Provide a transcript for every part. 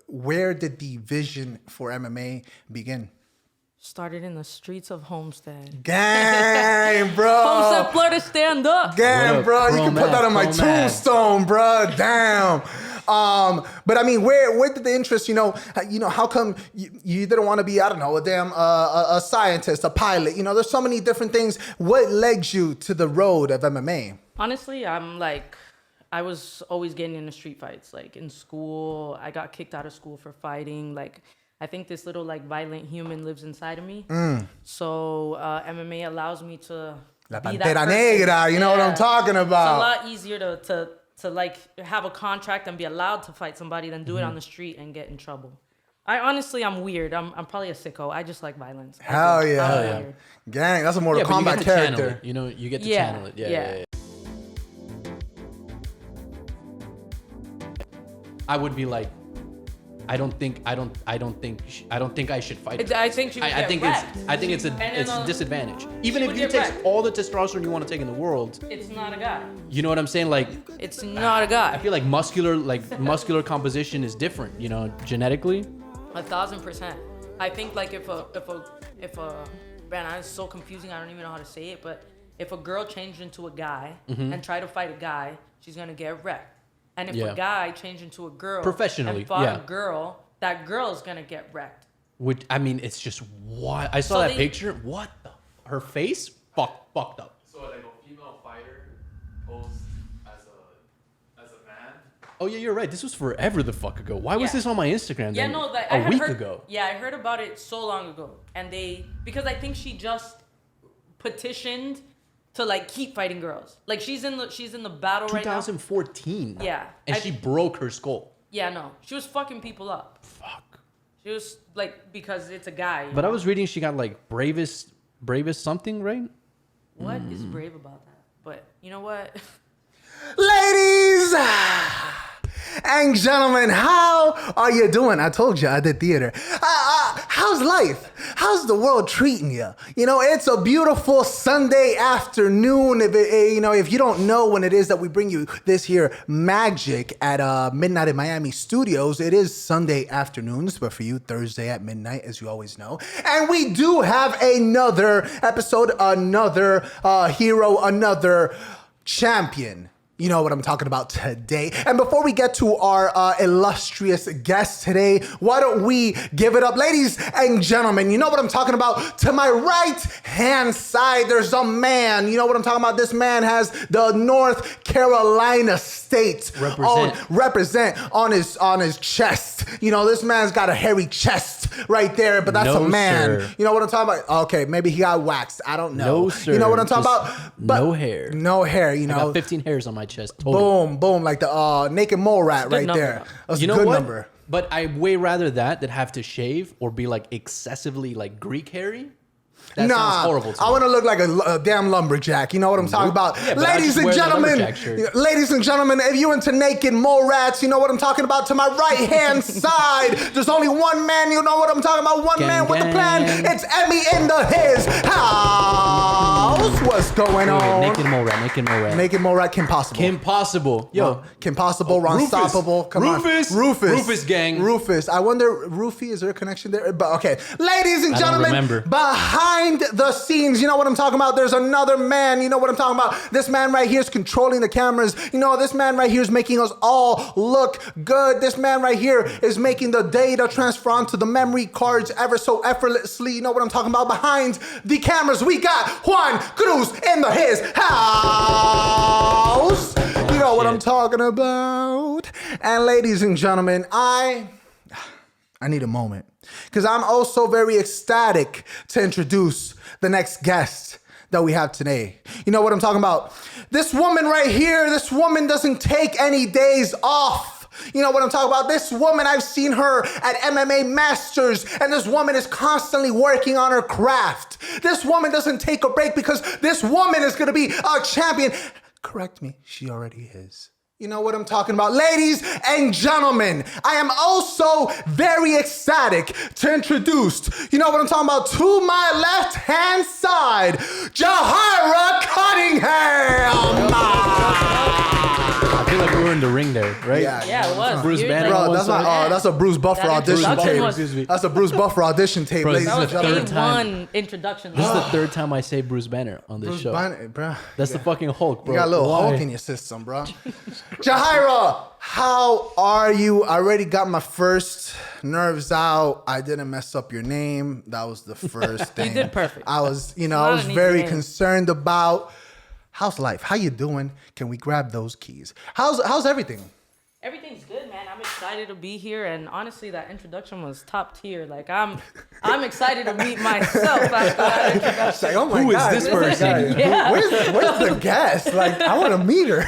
Where did the vision for MMA begin? Started in the streets of Homestead. Gang, bro. Homestead, Florida, stand up. Gang, bro. You can put that on my tombstone, bro. Damn. But I mean, where did the interest, how come you didn't want to be, I don't know, a scientist, a pilot? There's so many different things. What led you to the road of MMA? Honestly, I was always getting into street fights. Like in school, I got kicked out of school for fighting. Like, I think this little violent human lives inside of me. So MMA allows me to La be Pantera that Negra, you know what I'm talking about. It's a lot easier to have a contract and be allowed to fight somebody than do it on the street and get in trouble. I'm weird. I'm probably a sicko. I just like violence. Hell yeah. Gang, that's a Mortal Kombat character. You get to channel it. Yeah. I would be like, I don't think I should fight her. I think it's a disadvantage. Even if you take all the testosterone you want to take in the world, it's not a guy. You know what I'm saying? Like, it's not a guy. I feel like muscular composition is different, genetically. 1,000%. I think if a man, it's so confusing. I don't even know how to say it, but if a girl changed into a guy and tried to fight a guy, she's gonna get wrecked. And if a guy changed into a girl professionally and fought a girl, that girl is gonna get wrecked. Which, I mean, it's just what I saw picture. What her face fucked up. So like a female fighter posed as a man. Oh yeah, you're right. This was forever the fuck ago. Why was this on my Instagram? Yeah, no, a week ago. Yeah, I heard about it so long ago, and because I think she just petitioned to keep fighting girls. She's in the battle right now. 2014. Yeah. And she broke her skull. Yeah, no. She was fucking people up. Fuck. She was because it's a guy. But I was reading she got bravest something, right? What is brave about that? But you know what? Ladies and gentlemen, how are you doing? I told you I did theater. How's life? How's the world treating you? It's a beautiful Sunday afternoon. If you don't know when it is that we bring you this here magic at Midnight in Miami Studios, it is Sunday afternoons, but for you, Thursday at midnight, as you always know. And we do have another episode, another hero, another champion. You know what I'm talking about today. And before we get to our illustrious guest today, why don't we give it up, ladies and gentlemen? You know what I'm talking about? To my right hand side, there's a man. You know what I'm talking about? This man has the North Carolina state represent on his chest. This man's got a hairy chest right there, but that's a man. Sir. You know what I'm talking about? Okay, maybe he got waxed. I don't know. No, sir. You know what I'm talking about? But no hair. No hair, I got 15 hairs on my chest. Total. Boom, like the naked mole rat right there. That's a good number. But I way rather that than have to shave or be excessively Greek hairy. That sounds horrible to me. I want to look like a damn lumberjack. You know what I'm talking about? Yeah, ladies and gentlemen, if you into naked mole rats, you know what I'm talking about? To my right hand side, there's only one man. You know what I'm talking about? One man with a plan. It's Emi in the his house. What's going on? Naked mole rat. Naked mole rat. Kim Possible. Yo. Kim Possible. Unstoppable. Come on. Rufus gang. Rufus. I wonder, Rufy, is there a connection there? But okay. Ladies and gentlemen, behind the scenes, you know what I'm talking about? There's another man. You know what I'm talking about? This man right here is controlling the cameras. This man right here is making us all look good. This man right here is making the data transfer onto the memory cards ever so effortlessly. You know what I'm talking about? Behind the cameras, we got Juan Cruz in his house. You know what I'm talking about? And ladies and gentlemen, I need a moment, because I'm also very ecstatic to introduce the next guest that we have today. You know what I'm talking about? This woman right here, this woman doesn't take any days off. You know what I'm talking about? This woman, I've seen her at MMA Masters, and this woman is constantly working on her craft. This woman doesn't take a break because this woman is going to be a champion. Correct me, she already is. You know what I'm talking about? Ladies and gentlemen, I am also very ecstatic to introduce, you know what I'm talking about, to my left-hand side, Yajaira Cunningham. feel like we were in the ring there, right? Yeah, it was. Bruce You're Banner. like- Bro, that's a Bruce Buffer That audition introduction tape. was- That's a Bruce Buffer audition tape, Bro, ladies this That and is was the gentlemen. third time. A1 introduction. This is the third time I say Bruce Banner on this Bruce show. Banner, bro. That's the fucking Hulk, bro. You got a little Why? Hulk in your system, bro. Yajaira, how are you? I already got my first nerves out. I didn't mess up your name. That was the first thing. did perfect. I was, I not was an easy very name. concerned about how's life. How you doing? Can we grab those keys? How's everything? Everything's good, man. I'm excited to be here, and honestly, that introduction was top tier. Like I'm excited to meet myself after that introduction. It's like, oh my Who is God, this where's the person? guy? Yeah. Where's the guest? Like, I want to meet her.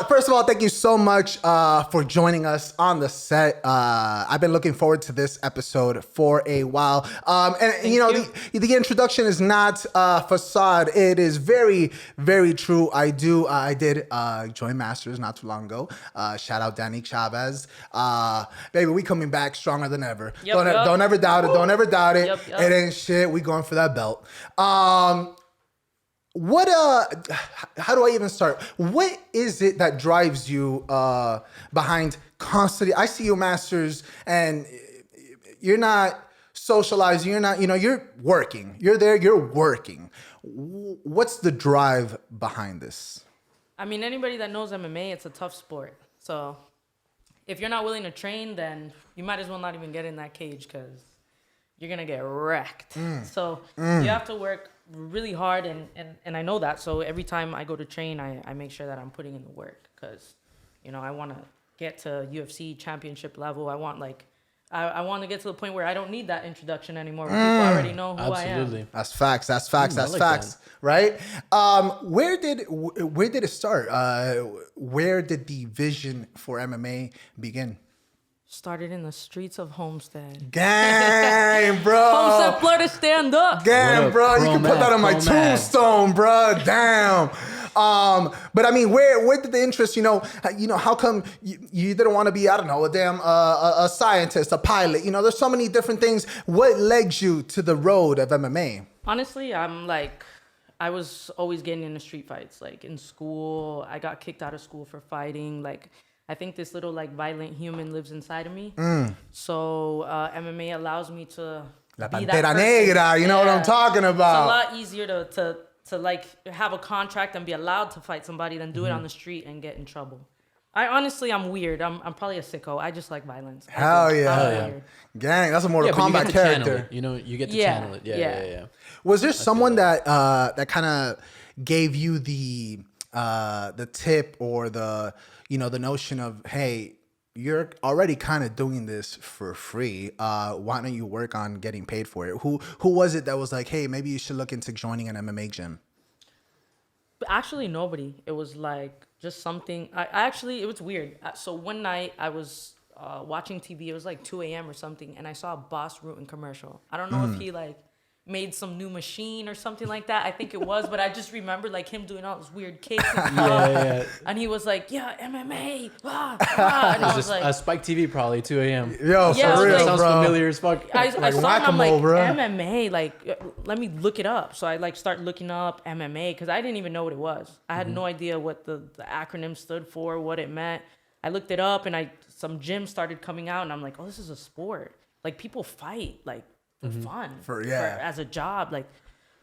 First of all, thank you so much for joining us on the set. I've been looking forward to this episode for a while. And you know, the introduction is not facade. It is very, very true. I did join Masters not too long ago. Shout out Danny Chavez. Baby, we coming back stronger than ever. Yep, don't, yep. don't ever doubt it. Don't ever doubt it. Yep, yep. It ain't shit. We going for that belt. What how do I even start? What is it that drives you behind constantly? I see you Masters and you're not socializing, you're not, you're working. You're there, you're working. What's the drive behind this? I mean, anybody that knows MMA, it's a tough sport. So if you're not willing to train, then you might as well not even get in that cage because you're going to get wrecked. So you have to work really hard, and I know that. So every time I go to train, I make sure that I'm putting in the work because, I want to get to UFC championship level. I want I want to get to the point where I don't need that introduction anymore. Where people already know who I am. Absolutely. That's facts. That's facts. I That's like facts. that. Right? Where did it start? Where did the vision for MMA begin? Started in the streets of Homestead. Gang, bro. Homestead, Florida, stand up. Damn, What up, bro, you can put that on my Chromad? tombstone, bro. Damn. But I mean, where did the interest? How come you didn't want to be? I don't know, a scientist, a pilot. There's so many different things. What led you to the road of MMA? Honestly, I was always getting into street fights. Like in school, I got kicked out of school for fighting. Like I think this little violent human lives inside of me. So MMA allows me to La be that Pantera person. Negra, you know what I'm Yeah. talking It's a about. lot easier to have a contract and be allowed to fight somebody than do it on the street and get in trouble. I'm weird. I'm probably a sicko. I just like violence. Hell I'm yeah. weird. Gang, that's a Mortal Yeah, but you Kombat get to channel character. it. You get to Yeah, channel it. yeah. Yeah. Was there someone that kind of gave you the tip or the notion of, hey, you're already kind of doing this for free. Why don't you work on getting paid for it? Who was it that was like, hey, maybe you should look into joining an MMA gym? But actually, nobody. It was just something. It was weird. So one night I was watching TV. It was 2 a.m. or something, and I saw a Boss Rutan commercial. I don't know if he made some new machine or something like that. I think it was, but I just remember him doing all this weird kicks and stuff. Yeah. And he was like, "Yeah, MMA." And I was like, Spike TV probably 2 a.m. Yo, Yeah, for I was real, like- Sounds bro. familiar as fuck. I saw it and I'm like, whack-a-mole, bro. MMA, let me look it up. So I start looking up MMA because I didn't even know what it was. I had no idea what the acronym stood for, what it meant. I looked it up and some gyms started coming out and I'm like, oh, this is a sport. People fight for fun, as a job.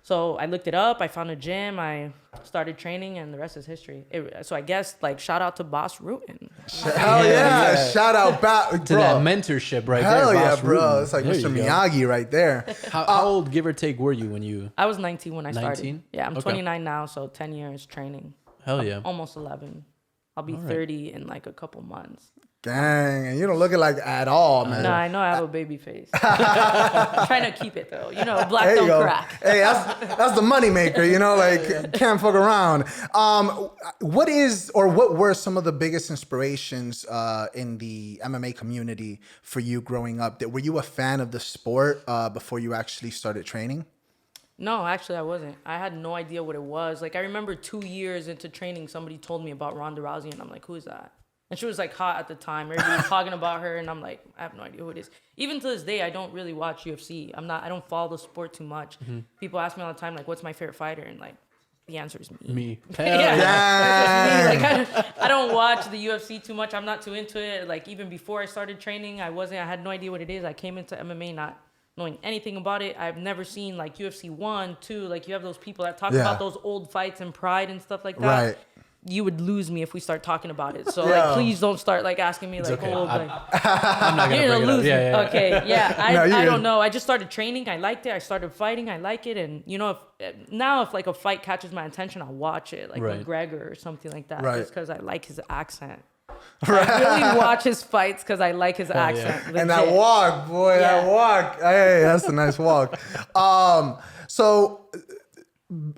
So I looked it up. I found a gym. I started training, and the rest is history. So I guess shout out to Boss Rutan. Hell yeah. Shout out back To that mentorship right Hell there. yeah, Boss bro. Rutan. It's like There Mr. you go. Miyagi right there. How old, give or take, were you when you? I was 19 when I started. 19? Yeah, I'm Okay. 29 now, so 10 years training. Hell yeah. Almost 11. I'll be 30 in a couple months. Dang, and you don't look it like at all, man. No, I know I have a baby face. I'm trying to keep it though. Black There you don't go. crack. Hey, that's the money maker, can't fuck around. What were some of the biggest inspirations in the MMA community for you growing up? Were you a fan of the sport before you actually started training? No, actually I wasn't. I had no idea what it was. I remember 2 years into training, somebody told me about Ronda Rousey, and I'm like, who is that? And she was hot at the time. Everybody was talking about her, and I'm like, I have no idea who it is. Even to this day, I don't really watch UFC. I don't follow the sport too much. People ask me all the time, what's my favorite fighter? And The answer is me. Me. Yeah. Like, I don't watch the UFC too much. I'm not too into it. Like even before I started training, I had no idea what it is. I came into MMA not knowing anything about it. I've never seen like UFC 1, 2. Like you have those people that talk about those old fights and Pride and stuff like that. Right. You would lose me if we start talking about it. So like, please don't start like asking me like, okay. like I'm not gonna bring it up. lose me. Okay, yeah. I don't know. I just started training. I liked it. I started fighting. I like it. And you know, if like a fight catches my attention, I'll watch it. Like McGregor or something like that. Right. Just because I like his accent. I really watch his fights because I like his accent. And that walk, boy, that walk. Hey, that's a nice walk. So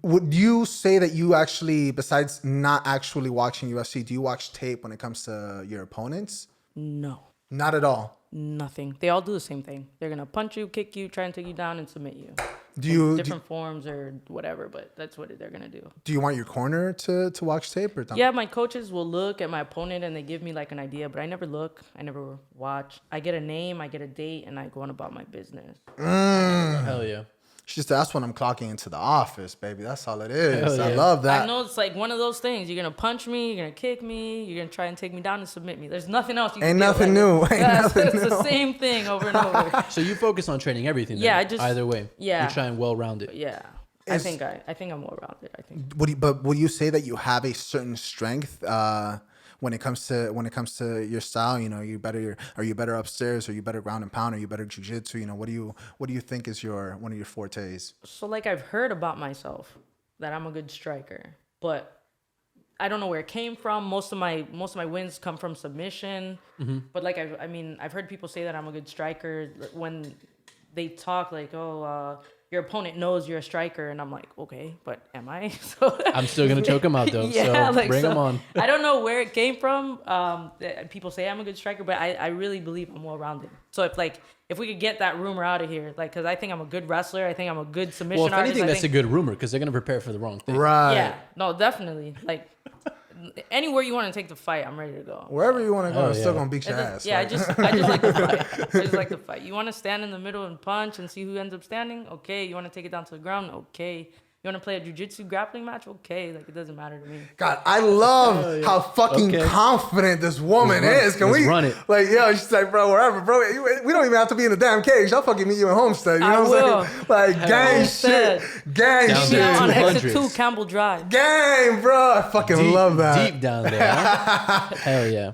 would you say that you actually, besides not actually watching UFC, do you watch tape when it comes to your opponents? No. Not at all. Nothing. They all do the same thing. They're gonna punch you, kick you, try and take you down, and submit you. Different forms or whatever, but that's what they're gonna do. Do you want your corner to watch tape or something? Yeah, my coaches will look at my opponent and they give me like an idea, but I never look. I never watch. I get a name, I get a date, and I go on about my business. Hell yeah. It's just that's when I'm clocking into the office, baby. That's all it is. Hell I yeah. love that. I know it's like one of those things. You're gonna punch me, you're gonna kick me, you're gonna try and take me down and submit me. There's nothing else you can Ain't do. nothing new. Ain't nothing It's new. the same thing over and over. So you focus on training everything. Yeah, then, I just either way. Yeah. You're trying well-rounded. Yeah. I think I'm well rounded. I think. Would you say that you have a certain strength when it comes to your style? You know, are you better upstairs? Are you better ground and pound? Are you better jiu-jitsu? You know, what do you think is one of your fortes? So like I've heard about myself that I'm a good striker, but I don't know where it came from. Most of my wins come from submission. Mm-hmm. But like I've heard people say that I'm a good striker when they talk like, your opponent knows you're a striker, and I'm like, okay, but am I? So I'm still gonna choke him out though. So bring him on. I don't know where it came from. People say I'm a good striker, but I really believe I'm well rounded. So if we could get that rumor out of here, like, because I think I'm a good wrestler, I think I'm a good submission Well, if artist. anything, that's a good rumor because they're gonna prepare for the wrong thing. Right. Yeah, no, definitely. Like anywhere you want to take the fight, I'm ready to go. Wherever you want to go, I'm still yeah. gonna beat your ass. Yeah, like. I just like the fight. I just like the fight. You want to stand in the middle and punch and see who ends up standing? Okay. You want to take it down to the ground? Okay. You want to play a jiu-jitsu grappling match? Okay. Like, it doesn't matter to me. God, I love how fucking confident this woman is. Can we run it? Like, yo, she's like, bro, wherever, bro. We don't even have to be in the damn cage. I'll fucking meet you in Homestead. You know what I'm saying? Like, gang Homestead. shit. Gang Down shit. there. Yeah, on exit 200s. 2, Campbell Drive. Gang, bro. I fucking love that. Deep down there. Huh? Hell yeah.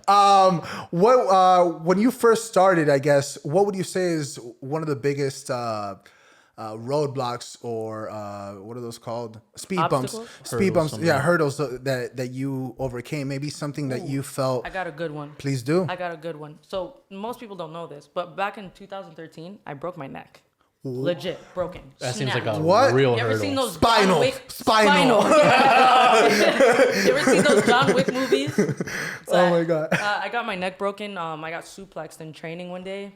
When you first started, I guess, what would you say is one of the biggest roadblocks or what are those called? Speed Obstacles? bumps. Speed bumps. Something. Yeah, hurdles that you overcame. Maybe something that you felt. I got a good one. Please do. I got a good one. So most people don't know this, but back in 2013, I broke my neck. Legit broken. That seems like Snapped. a What? real You ever hurdle. seen those Spinal. John Wick? Spinal. Yeah. You ever seen those John Wick movies? Oh my God. I got my neck broken. I got suplexed in training one day.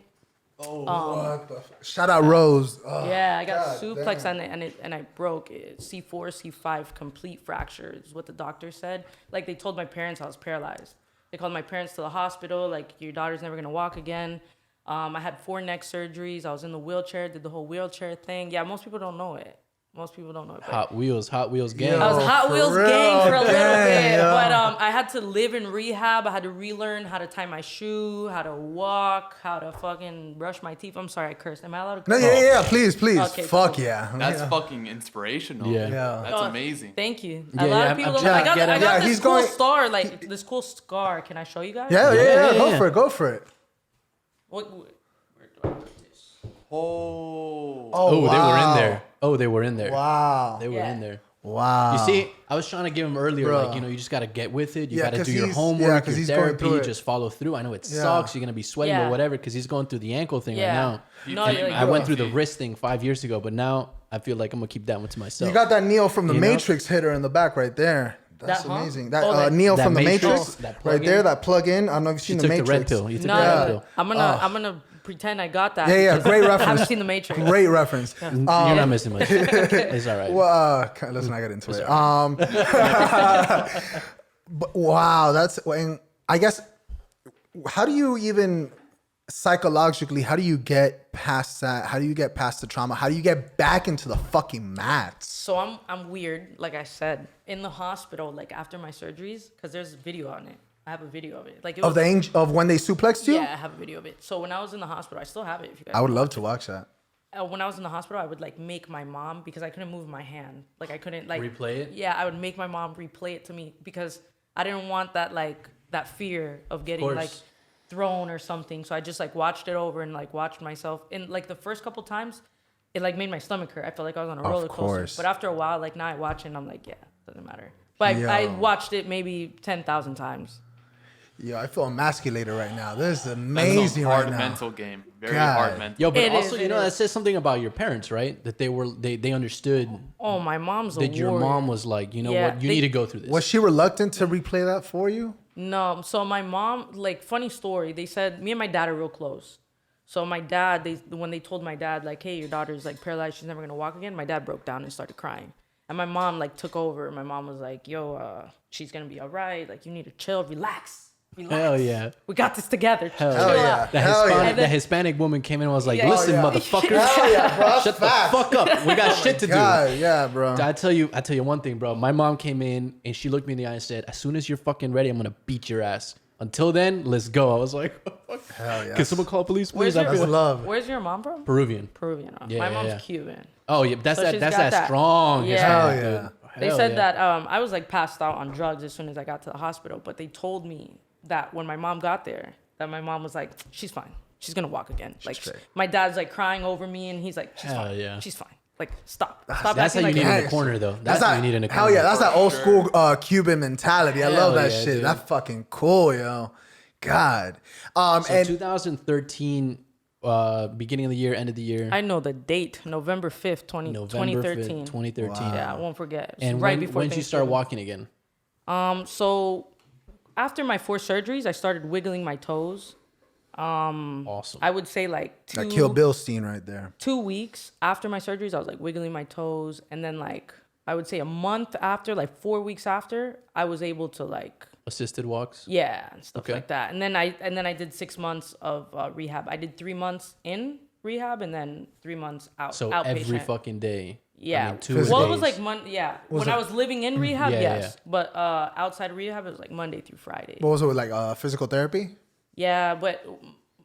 What the shout out Rose. Oh, Yeah, I got God suplexed damn. and I broke it. C4, C5 complete fracture is what the doctor said. Like, they told my parents I was paralyzed. They called my parents to the hospital, like, your daughter's never gonna walk again. I had 4 neck surgeries. I was in the wheelchair, did the whole wheelchair thing. Yeah, most people don't know it. Most people don't know it. But Hot Wheels gang. I was Hot for Wheels real? gang for a little Dang, bit, yo. but I had to live in rehab. I had to relearn how to tie my shoe, how to walk, how to fucking brush my teeth. I'm sorry, I cursed. Am I allowed to No, curse? yeah, please. Okay, Fuck cool. yeah. That's yeah. fucking inspirational. Yeah. Yeah. That's amazing. Thank you. Yeah, a lot yeah, of people I'm don't. I trying to got, get I him. got Yeah, this he's cool going- star, like this cool scar. Can I show you guys? Yeah. Yeah. Go for it. Where do I put this? Oh. Oh, wow. they were in there. Oh, they were in there. Wow. They were Yeah. in there. Wow. You see, I was trying to give him earlier, Bro. like, you know, you just got to get with it. You Yeah, got to 'cause do your he's- homework, yeah, 'cause your he's going through therapy, it. just follow through. I know it Yeah. sucks. You're going to be sweating Yeah. or whatever because he's going through the ankle thing Yeah. right now. No, you're I like, went through the wrist thing 5 years ago, but now I feel like I'm going to keep that one to myself. You got that Neo from the You know? Matrix hitter in the back right there. That's That, huh? amazing. That, Oh, that- Neo that from the Matrix? Matrix, That right plug-in? there. That plug-in. I don't know if you've You seen took the the red Matrix. pill. You took no, the red pill. I'm gonna pretend I got that. Yeah, because great I reference. haven't seen the Matrix. Great reference. You're not missing much. It's all right. Well, let's not get into it. But wow, that's. And I guess, how do you even psychologically, how do you get past that? How do you get past the trauma? How do you get back into the fucking mats? So I'm weird, like I said, in the hospital, like after my surgeries, because there's a video on it. I have a video of it. Like it was, Of when they suplexed you? Yeah, I have a video of it. So when I was in the hospital, I still have it. If you guys I would love to watch that. when I was in the hospital, I would like make my mom, because I couldn't move my hand. Like I couldn't like Replay it? Yeah, I would make my mom replay it to me because I didn't want that that fear of getting like thrown or something. So I just like watched it over and like watched myself. And like the first couple times, it like made my stomach hurt. I felt like I was on a roller coaster. But after a while, like now I watch it and I'm like, yeah, doesn't matter. But I watched it maybe 10,000 times. Yeah, I feel emasculated right now. This is amazing right now. Hard mental game. Very hard mental. Yo, but It also, is, you know, it that is. says something about your parents, right? That they understood Oh, my mom's a that your warrior. mom was like, you know Yeah, what, you need to go through this. Was she reluctant to replay that for you? No, so my mom, like, funny story, they said, me and my dad are real close. So my dad, when they told my dad, like, hey, your daughter's, like, paralyzed, she's never going to walk again, my dad broke down and started crying. And my mom, like, took over. My mom was like, yo, she's going to be all right. Like, you need to chill, relax. Hell yeah. We got this together. Hell Chill yeah. out. The Hispanic woman came in and was like, Yeah. listen, Oh, yeah. motherfucker. Hell yeah, bro. That's Shut the facts. fuck up. We got shit to do. God, yeah, bro. I tell you one thing, bro. My mom came in and she looked me in the eye and said, as soon as you're fucking ready, I'm gonna beat your ass. Until then, let's go. I was like, Hell yeah. can someone call police, Where's please? I your, feel That's love. where's your mom from? Peruvian. Peruvian. Oh. Yeah, My yeah, mom's yeah. Cuban. Oh yeah, that's So she's that got that. strong. Yeah. Hispanic, Hell dude. yeah. They Hell said yeah. that I was like passed out on drugs as soon as I got to the hospital, but they told me that when my mom got there, that my mom was like, she's fine. She's gonna walk again. Like straight. my dad's like crying over me and he's like, she's Hell fine. yeah. She's fine. Like stop. Stop That's how acting you like need that. in a corner, though. That's how you need in a corner. Hell yeah, that's that old For school Cuban mentality. I love Hell that yeah, shit. dude. That's fucking cool, yo. God. So And 2013, beginning of the year, end of the year. I know the date, November 5th, November 2013. 5th, 2013. Yeah, I won't forget. It was And right when before did you start Thanksgiving. walking again? So after my 4 surgeries, I started wiggling my toes. Awesome. I would say like that Kill Bill scene right there. 2 weeks after my surgeries, I was like wiggling my toes, and then like I would say a month after, like 4 weeks after, I was able to like Assisted walks. yeah and stuff Okay. like that. And then I did 6 months of rehab. I did 3 months in rehab and then 3 months out. So outpatient. every fucking day. Yeah. I mean, 2 well, it days. was like when I was living in rehab, Yeah, yes. yeah. But outside of rehab, it was like Monday through Friday. What was it like? Physical therapy? Yeah, but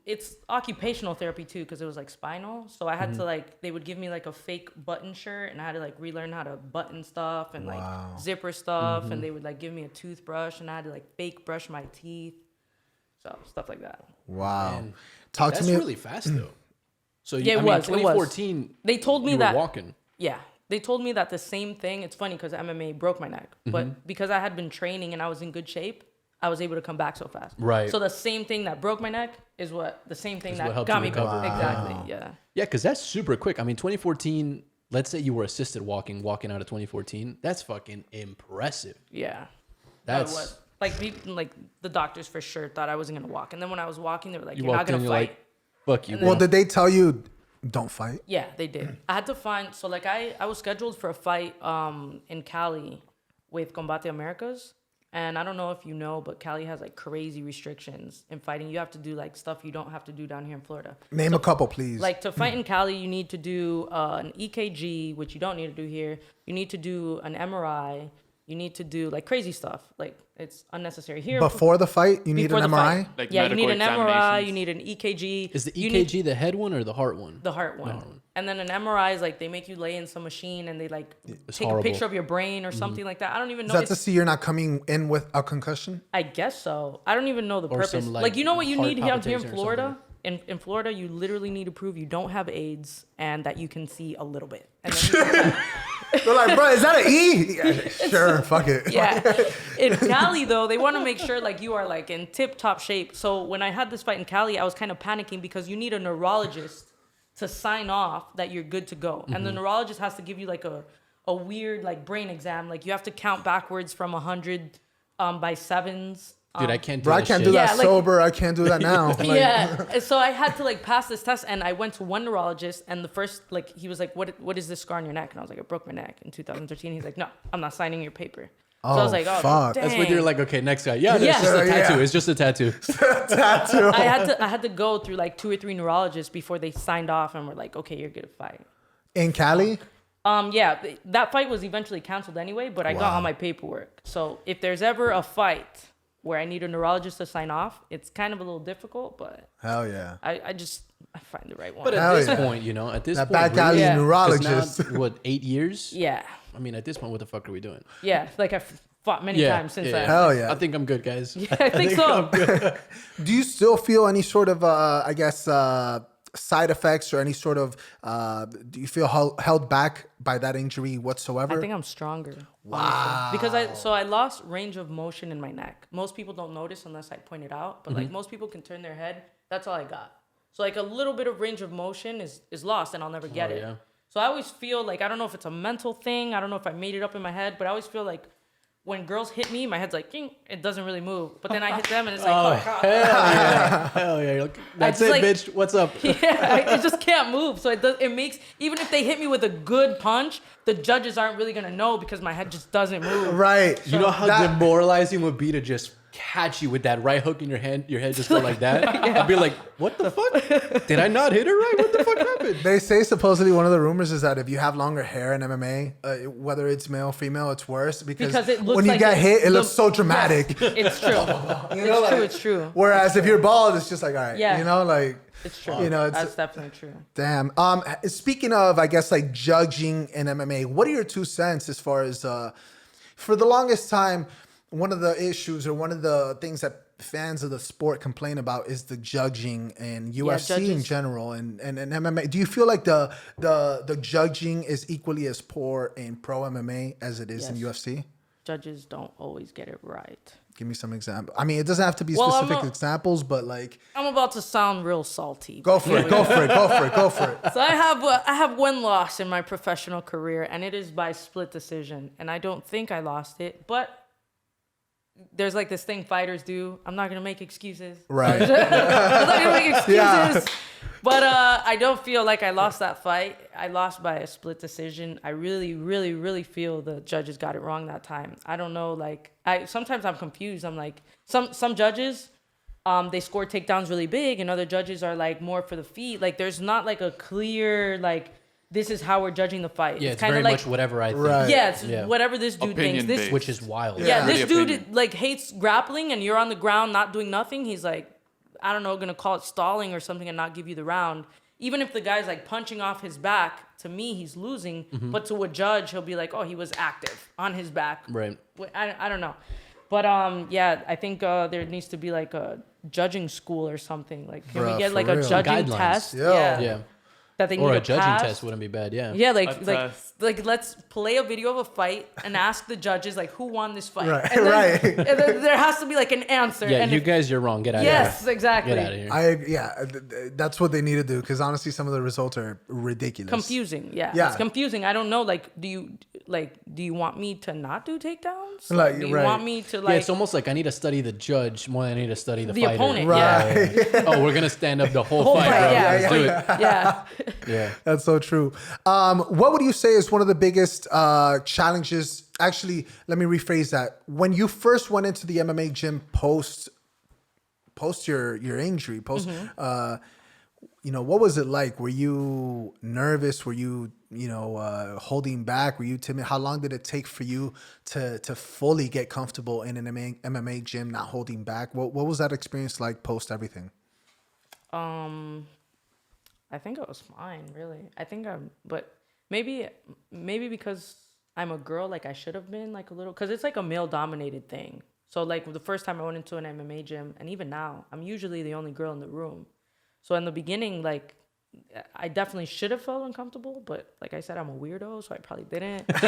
it's occupational therapy too, because it was like spinal. So I had to like, they would give me like a fake button shirt and I had to like relearn how to button stuff and like zipper stuff. And they would like give me a toothbrush and I had to like fake brush my teeth. So stuff like that. Wow. Man, Talk That's to me. really fast though. So Yeah, I it mean, was, it was. 2014. They told me you that. were walking. Yeah. They told me that the same thing. It's funny because MMA broke my neck. But because I had been training and I was in good shape, I was able to come back so fast. Right. So the same thing that broke my neck is the same thing Is that what helped got you me recover. back. Exactly. Yeah. Yeah, because that's super quick. I mean, 2014. Let's say you were assisted walking out of 2014. That's fucking impressive. Yeah. That's No, it was. Like the doctors for sure thought I wasn't gonna walk, and then when I was walking, they were like, you "You're not walked in. gonna You're fight." like, fuck you. And bro. Well, did they tell you don't fight? Yeah, they did. I had to find. So like I was scheduled for a fight in Cali with Combate Americas, and I don't know if you know, but Cali has like crazy restrictions in fighting. You have to do like stuff you don't have to do down here in Florida. Name a couple, please. Like to fight in Cali, you need to do an EKG, which you don't need to do here. You need to do an MRI. You need to do like crazy stuff. Like it's unnecessary here. Before the fight, you need Before an the MRI? fight. Like Yeah, you need an medical MRI. examinations. You need an EKG. Is the you need EKG the head one or the heart one? the heart one? And then an MRI is like they make you lay in some machine and they like It's take horrible. a picture of your brain or something like that. I don't even Is know. that to see you're not coming in with a concussion? I guess so. I don't even know the Or purpose. some, Like you know what you heart need here in palpitation or Florida. In Florida, you literally need to prove you don't have AIDS and that you can see a little bit. And then They're like, bro, is that an E? Yeah, sure, fuck it. yeah. In Cali, though, they want to make sure like you are like in tip-top shape. So when I had this fight in Cali, I was kind of panicking because you need a neurologist to sign off that you're good to go. And the neurologist has to give you like a weird like brain exam. Like you have to count backwards from 100 by sevens. Dude, I can't do Bro, I this can't shit. do that Yeah, like- sober. I can't do that now. Like, Yeah. And so I had to like pass this test and I went to one neurologist and the first like he was like, what is this scar on your neck? And I was like, I broke my neck in 2013. He's like, no, I'm not signing your paper. So I was like, oh, fuck. dang. That's when you're like, okay, next guy. Yeah, Yeah. it's just a tattoo. Yeah. It's just a tattoo. Tattoo. I had to go through like 2 or 3 neurologists before they signed off and were like, okay, you're good to fight. In Cali? Yeah, that fight was eventually canceled anyway, but I got all my paperwork. So if there's ever a fight where I need a neurologist to sign off, it's kind of a little difficult, but Hell yeah. I find the right one. But Hell at this yeah. point, at this That point, back alley Yeah. 'cause neurologist. now, what, 8 years? yeah, I mean, at this point, what the fuck are we doing? yeah, like I've fought many times since then. Hell yeah. I think I'm good, guys. I think so. Do you still feel any sort of, side effects or any sort of, do you feel held back by that injury whatsoever? I think I'm stronger. Wow. Because I lost range of motion in my neck. Most people don't notice unless I point it out, but like most people can turn their head. That's all I got. So like a little bit of range of motion is lost and I'll never get it. Yeah. So I always feel like, I don't know if it's a mental thing. I don't know if I made it up in my head, but I always feel like when girls hit me, my head's like, "Ding," it doesn't really move. But then I hit them and it's like, oh, God. Hell yeah. Hell yeah. You're like, that's just it, like- bitch. What's up? Yeah, it just can't move. So it makes, even if they hit me with a good punch, the judges aren't really going to know because my head just doesn't move. Right. You know how demoralizing would be to just catch you with that right hook in your hand? Your head just go like that. I'd be like, what the fuck? Did I not hit her right? What the fuck happened? They say supposedly one of the rumors is that if you have longer hair in MMA, whether it's male or female, it's worse because it looks when you like get hit, it looks so dramatic. Yes, it's true. It's true. Whereas if you're bald, it's just like, all right, Yeah. like, It's true. it's That's definitely true. damn. Speaking of, I guess like judging in MMA, what are your 2 cents as far as for the longest time, one of the issues or one of the things that fans of the sport complain about is the judging and UFC in judges. general and MMA. Do you feel like the judging is equally as poor in pro MMA as it is in Yes. UFC? Judges don't always get it right. Give me some example. I mean, it doesn't have to be Well, specific examples, but like, I'm about to sound real salty. go for it, go for it, go for it, go for it. So I have 1 loss in my professional career, and it is by split decision. And I don't think I lost it, but there's like this thing fighters do. I'm not gonna make excuses. Right. I'm not gonna make excuses. Yeah. But I don't feel like I lost that fight. I lost by a split decision. I really, really, really feel the judges got it wrong that time. I don't know. Like sometimes I'm confused. I'm like some judges, they score takedowns really big, and other judges are like more for the feet. Like there's not like a clear like this is how we're judging the fight. Yeah, it's kind very of like much whatever I think. Right. yeah, it's whatever this dude Opinion thinks. based. Which is wild. Yeah, Really this dude opinion. like hates grappling, and you're on the ground not doing nothing. He's like, I don't know, gonna call it stalling or something and not give you the round. Even if the guy's like punching off his back, to me he's losing. But to a judge, he'll be like, oh, he was active on his back. Right. I don't know, but yeah, I think there needs to be like a judging school or something. Like, can Bruh, we get for like real. a judging Guidelines. test? Yo. Yeah. That they Or need a to judging pass. test wouldn't be bad. Yeah. Yeah, A like test. let's play a video of a fight and ask the judges like who won this fight. Right, And then, right. And then there has to be like an answer. Yeah, and you if- guys, you're wrong. Get out yes, of here. exactly. Get out of here. That's what they need to do because honestly, some of the results are ridiculous. Confusing. Yeah. Yeah. It's confusing. I don't know. Like, do you want me to not do takedowns? Like, do you right. want me to Yeah, like it's almost like I need to study the judge more than I need to study the the fighter. opponent? Right. Yeah. Oh, we're gonna stand up the whole Whole fight, fight, bro. yeah. Let's do it. Yeah. Yeah. That's so true. What would you say is one of the biggest challenges? Actually, let me rephrase that. When you first went into the MMA gym post your injury, what was it like? Were you nervous? Were you holding back? Were you timid? How long did it take for you to fully get comfortable in an MMA gym, not holding back? What was that experience like post everything? I think I was fine, really. But maybe because I'm a girl, like I should have been like a little, because it's like a male dominated thing. So like the first time I went into an MMA gym, and even now, I'm usually the only girl in the room. So in the beginning, like I definitely should have felt uncomfortable, but like I said, I'm a weirdo, so I probably didn't. Like,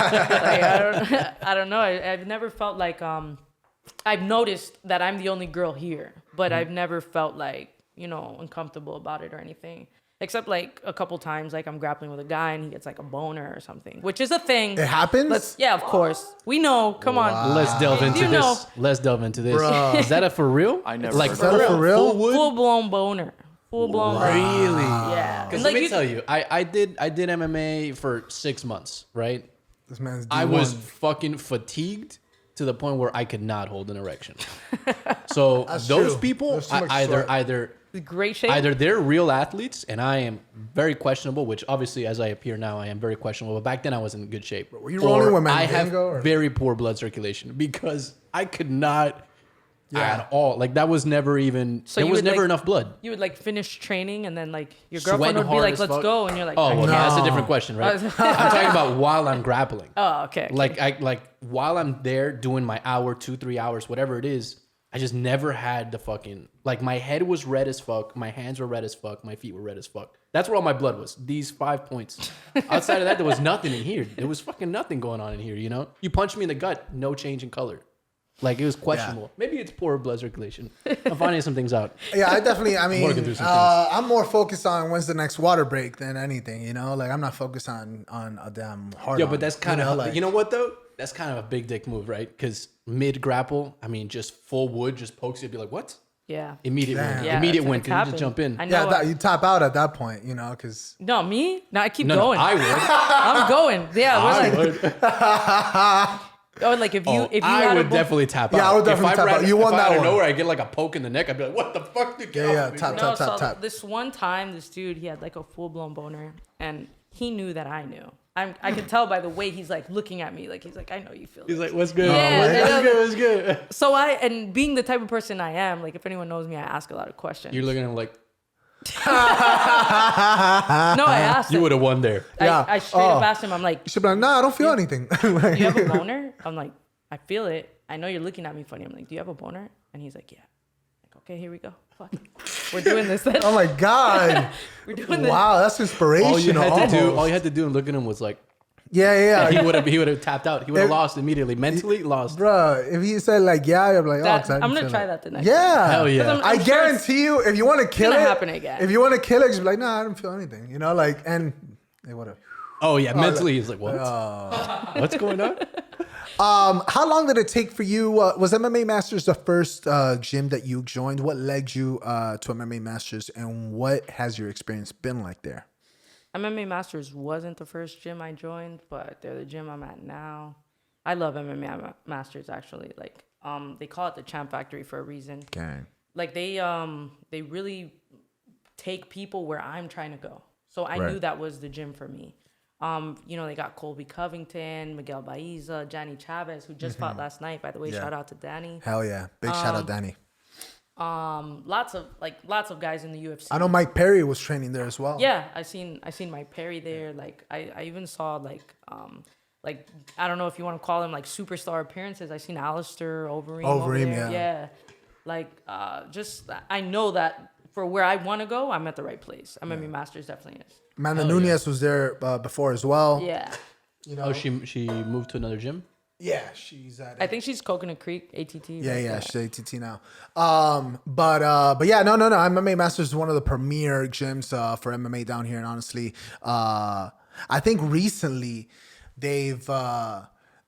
I don't know. I've never felt like I've noticed that I'm the only girl here, but I've never felt like uncomfortable about it or anything. Except like a couple times, like I'm grappling with a guy and he gets like a boner or something, which is a thing. It happens? Yeah, of course. We know. Come on. Let's delve into You this. know. Let's delve into this. Bruh. Is that a for real? I never like heard Is that for real? Full wood? Full blown boner. Full blown boner. Really? Yeah. Because Like, let me tell you, I did MMA for 6 months, right? This man's D1. I was fucking fatigued to the point where I could not hold an erection. So That's those true. people, There's too much either Great shape. either they're real athletes and I am very questionable, which obviously as I appear now, I am very questionable. But back then I was in good shape. Were you rolling with I have Mandingo, or- very poor blood circulation because I could not at all. Like that was never even, So there you was would, never like- enough blood. You would like finish training and then like your girlfriend Sweating would be hard like, as "Let's fuck. go," and you're like, Oh, I well, can't. that's a different question, right? I'm talking about while I'm grappling. Oh, okay. Like while I'm there doing my hour, 2-3 hours, whatever it is, I just never had the fucking, like my head was red as fuck, my hands were red as fuck, my feet were red as fuck. That's where all my blood was. These 5 points. Outside of that, there was nothing in here. There was fucking nothing going on in here, you know? You punch me in the gut, no change in color. Like it was questionable. Maybe it's poor blood circulation. I'm finding some things out. Yeah, I definitely. I mean, Working through some things. I'm more focused on when's the next water break than anything. You know, like I'm not focused on a damn hard. Yeah, but that's kind of, like, you know what though? That's kind of a big dick move, right? Because mid grapple, I mean, just full wood just pokes you, be like, what? yeah. Immediate Damn. win. Yeah, Immediate it's- win. it's Can you just happened. jump in? I know. yeah, you top out at that point. You know, because No, me? No, I keep No, going. I would. I'm going. Yeah, we're I like, would. oh, like if you I had would a definitely tap out. Yeah, I would definitely if tap out. You won if that out of one. nowhere, I get like a poke in the neck. I'd be like, what the fuck, dude? Get yeah, off me. tap, No, tap, so tap. this one time, this dude, he had like a full blown boner, and he knew that I knew. I could tell by the way he's like looking at me, like he's like, I know you feel. He's this." like, what's good? Yeah, What's good? So and being the type of person I am, like if anyone knows me, I ask a lot of questions. You're looking at him like, No, I asked you him. would have won there. Yeah. I straight up Oh. ask him. I'm like, You should be like, nah, I don't feel anything. do you have a boner? I'm like, I feel it. I know you're looking at me funny. I'm like, do you have a boner? And he's like, yeah. I'm like, okay, here we go. Fuck. We're doing this then. Oh my god! We're doing this. Wow, that's inspirational. All you had to do and look at him was like, Yeah. he would have tapped out. He would have lost immediately. Mentally lost. Bro, if he said like, yeah, I'm like, That- oh, I'm gonna try that the next Yeah, Hell yeah. 'Cause I'm I sure guarantee you, if you want to kill it, gonna happen again. If you want to kill it, just be like, nah, I don't feel anything. You know, like, and they would have. Oh yeah, mentally he's like, what? What's going on? How long did it take for you? Was MMA Masters the first gym that you joined? What led you to MMA Masters, and what has your experience been like there? MMA Masters wasn't the first gym I joined, but they're the gym I'm at now. I love MMA Masters actually. Like, they call it the Champ Factory for a reason. Gang. Like they really take people where I'm trying to go. So I Right. knew that was the gym for me. You know, they got Colby Covington, Miguel Baiza, Danny Chavez, who just fought last night. By the way, Yeah. shout out to Danny. Hell yeah! Big shout out, Danny. Lots of guys in the UFC. I know Mike Perry was training there as well. Yeah, I seen Mike Perry there. Like I even saw like I don't know if you want to call them like superstar appearances. I seen Alistair Overeem. over Overeem, there. yeah. Like just I know that for where I want to go, I'm at the right place. MMA Masters definitely is. Amanda Nunez was there before as well. Yeah, You know. Oh, she moved to another gym? Yeah, she's at. I think she's Coconut Creek ATT. Yeah, she's ATT now. But yeah, no. MMA Masters is one of the premier gyms for MMA down here, and honestly, I think recently they've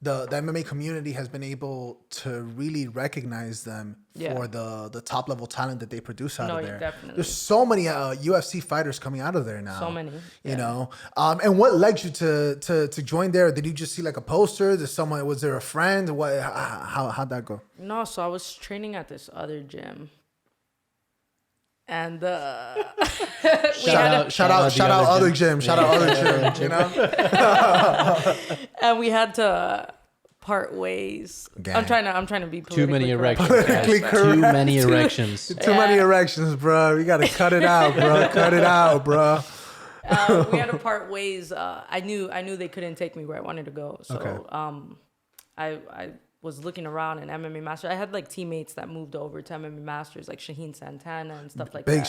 the MMA community has been able to really recognize them for the top level talent that they produce out of there. Definitely. There's so many UFC fighters coming out of there now. So many, You know, and what led you to join there? Did you just see like a poster? Was there a friend? What? How'd that go? No, so I was training at this other gym. And Shout out other gym. Shout out other gym. You know. and we had to part ways. Gang. I'm trying to be Too many erections. erections. Politically guys. correct. Too many erections. Too many erections, bro. You gotta cut it out, bro. Cut it out, bro. We had to part ways. I knew they couldn't take me where I wanted to go. So Okay. I was looking around in MMA Masters. I had like teammates that moved over to MMA Masters, like Shaheen Santana and stuff like that. Big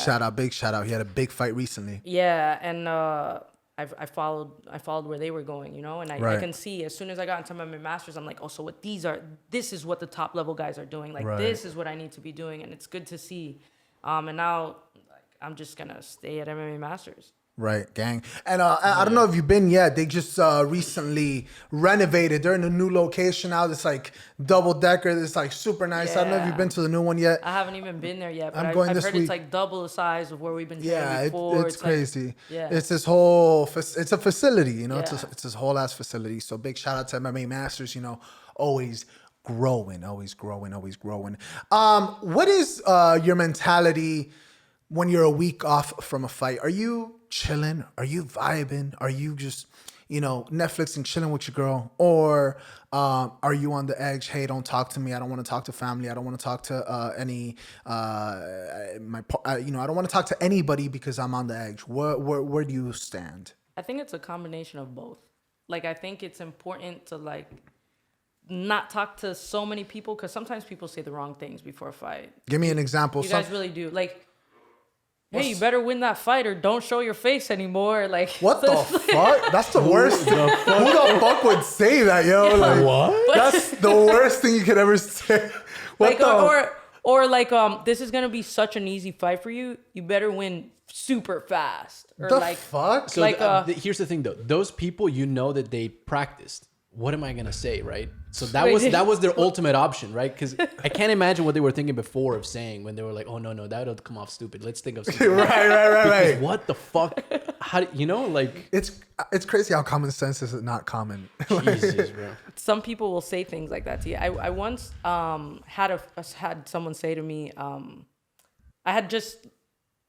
shout out. He had a big fight recently. Yeah, and I followed where they were going, you know, and I Right. can see as soon as I got into MMA Masters, I'm like, oh, so this is what the top level guys are doing. Like Right. this is what I need to be doing, and it's good to see. And now like, I'm just gonna stay at MMA Masters. Right, gang. And I don't know if you've been yet. They just recently renovated. They're in a new location now. It's like double decker. It's like super nice. I don't know if Yeah. you've been to the new one yet. I haven't even been there yet, but I'm going I've this heard week. it's like double the size of where we've been training Yeah, before. it's like- crazy. yeah. It's this whole, it's a facility, you know, Yeah. it's this whole ass facility. So big shout out to MMA Masters, you know, always growing, always growing, always growing. What is your mentality when you're a week off from a fight? Are you chilling? Are you vibing? Are you just, Netflix and chilling with your girl? Or are you on the edge? Hey, don't talk to me. I don't want to talk to family. I don't want to talk to I don't want to talk to anybody because I'm on the edge. Where do you stand? I think it's a combination of both. Like, I think it's important to, like, not talk to so many people because sometimes people say the wrong things before a fight. Give me an example. You guys really do. Like, hey, you better win that fight or don't show your face anymore. Like, what the fuck? That's the worst. Who the fuck would say that, yo? Yeah. Like, What? That's the worst thing you could ever say. What like, or like, this is gonna be such an easy fight for you. You better win super fast. Or the like, fuck? So like, here's the thing though. Those people, that they practiced. What am I gonna say, right? So that was their ultimate option, right? Because I can't imagine what they were thinking before of saying when they were like, "Oh no, that'll come off stupid. Let's think of something." right. What the fuck? How like? It's crazy how common sense is not common. Jesus, bro. some people will say things like that to you. I once had someone say to me, I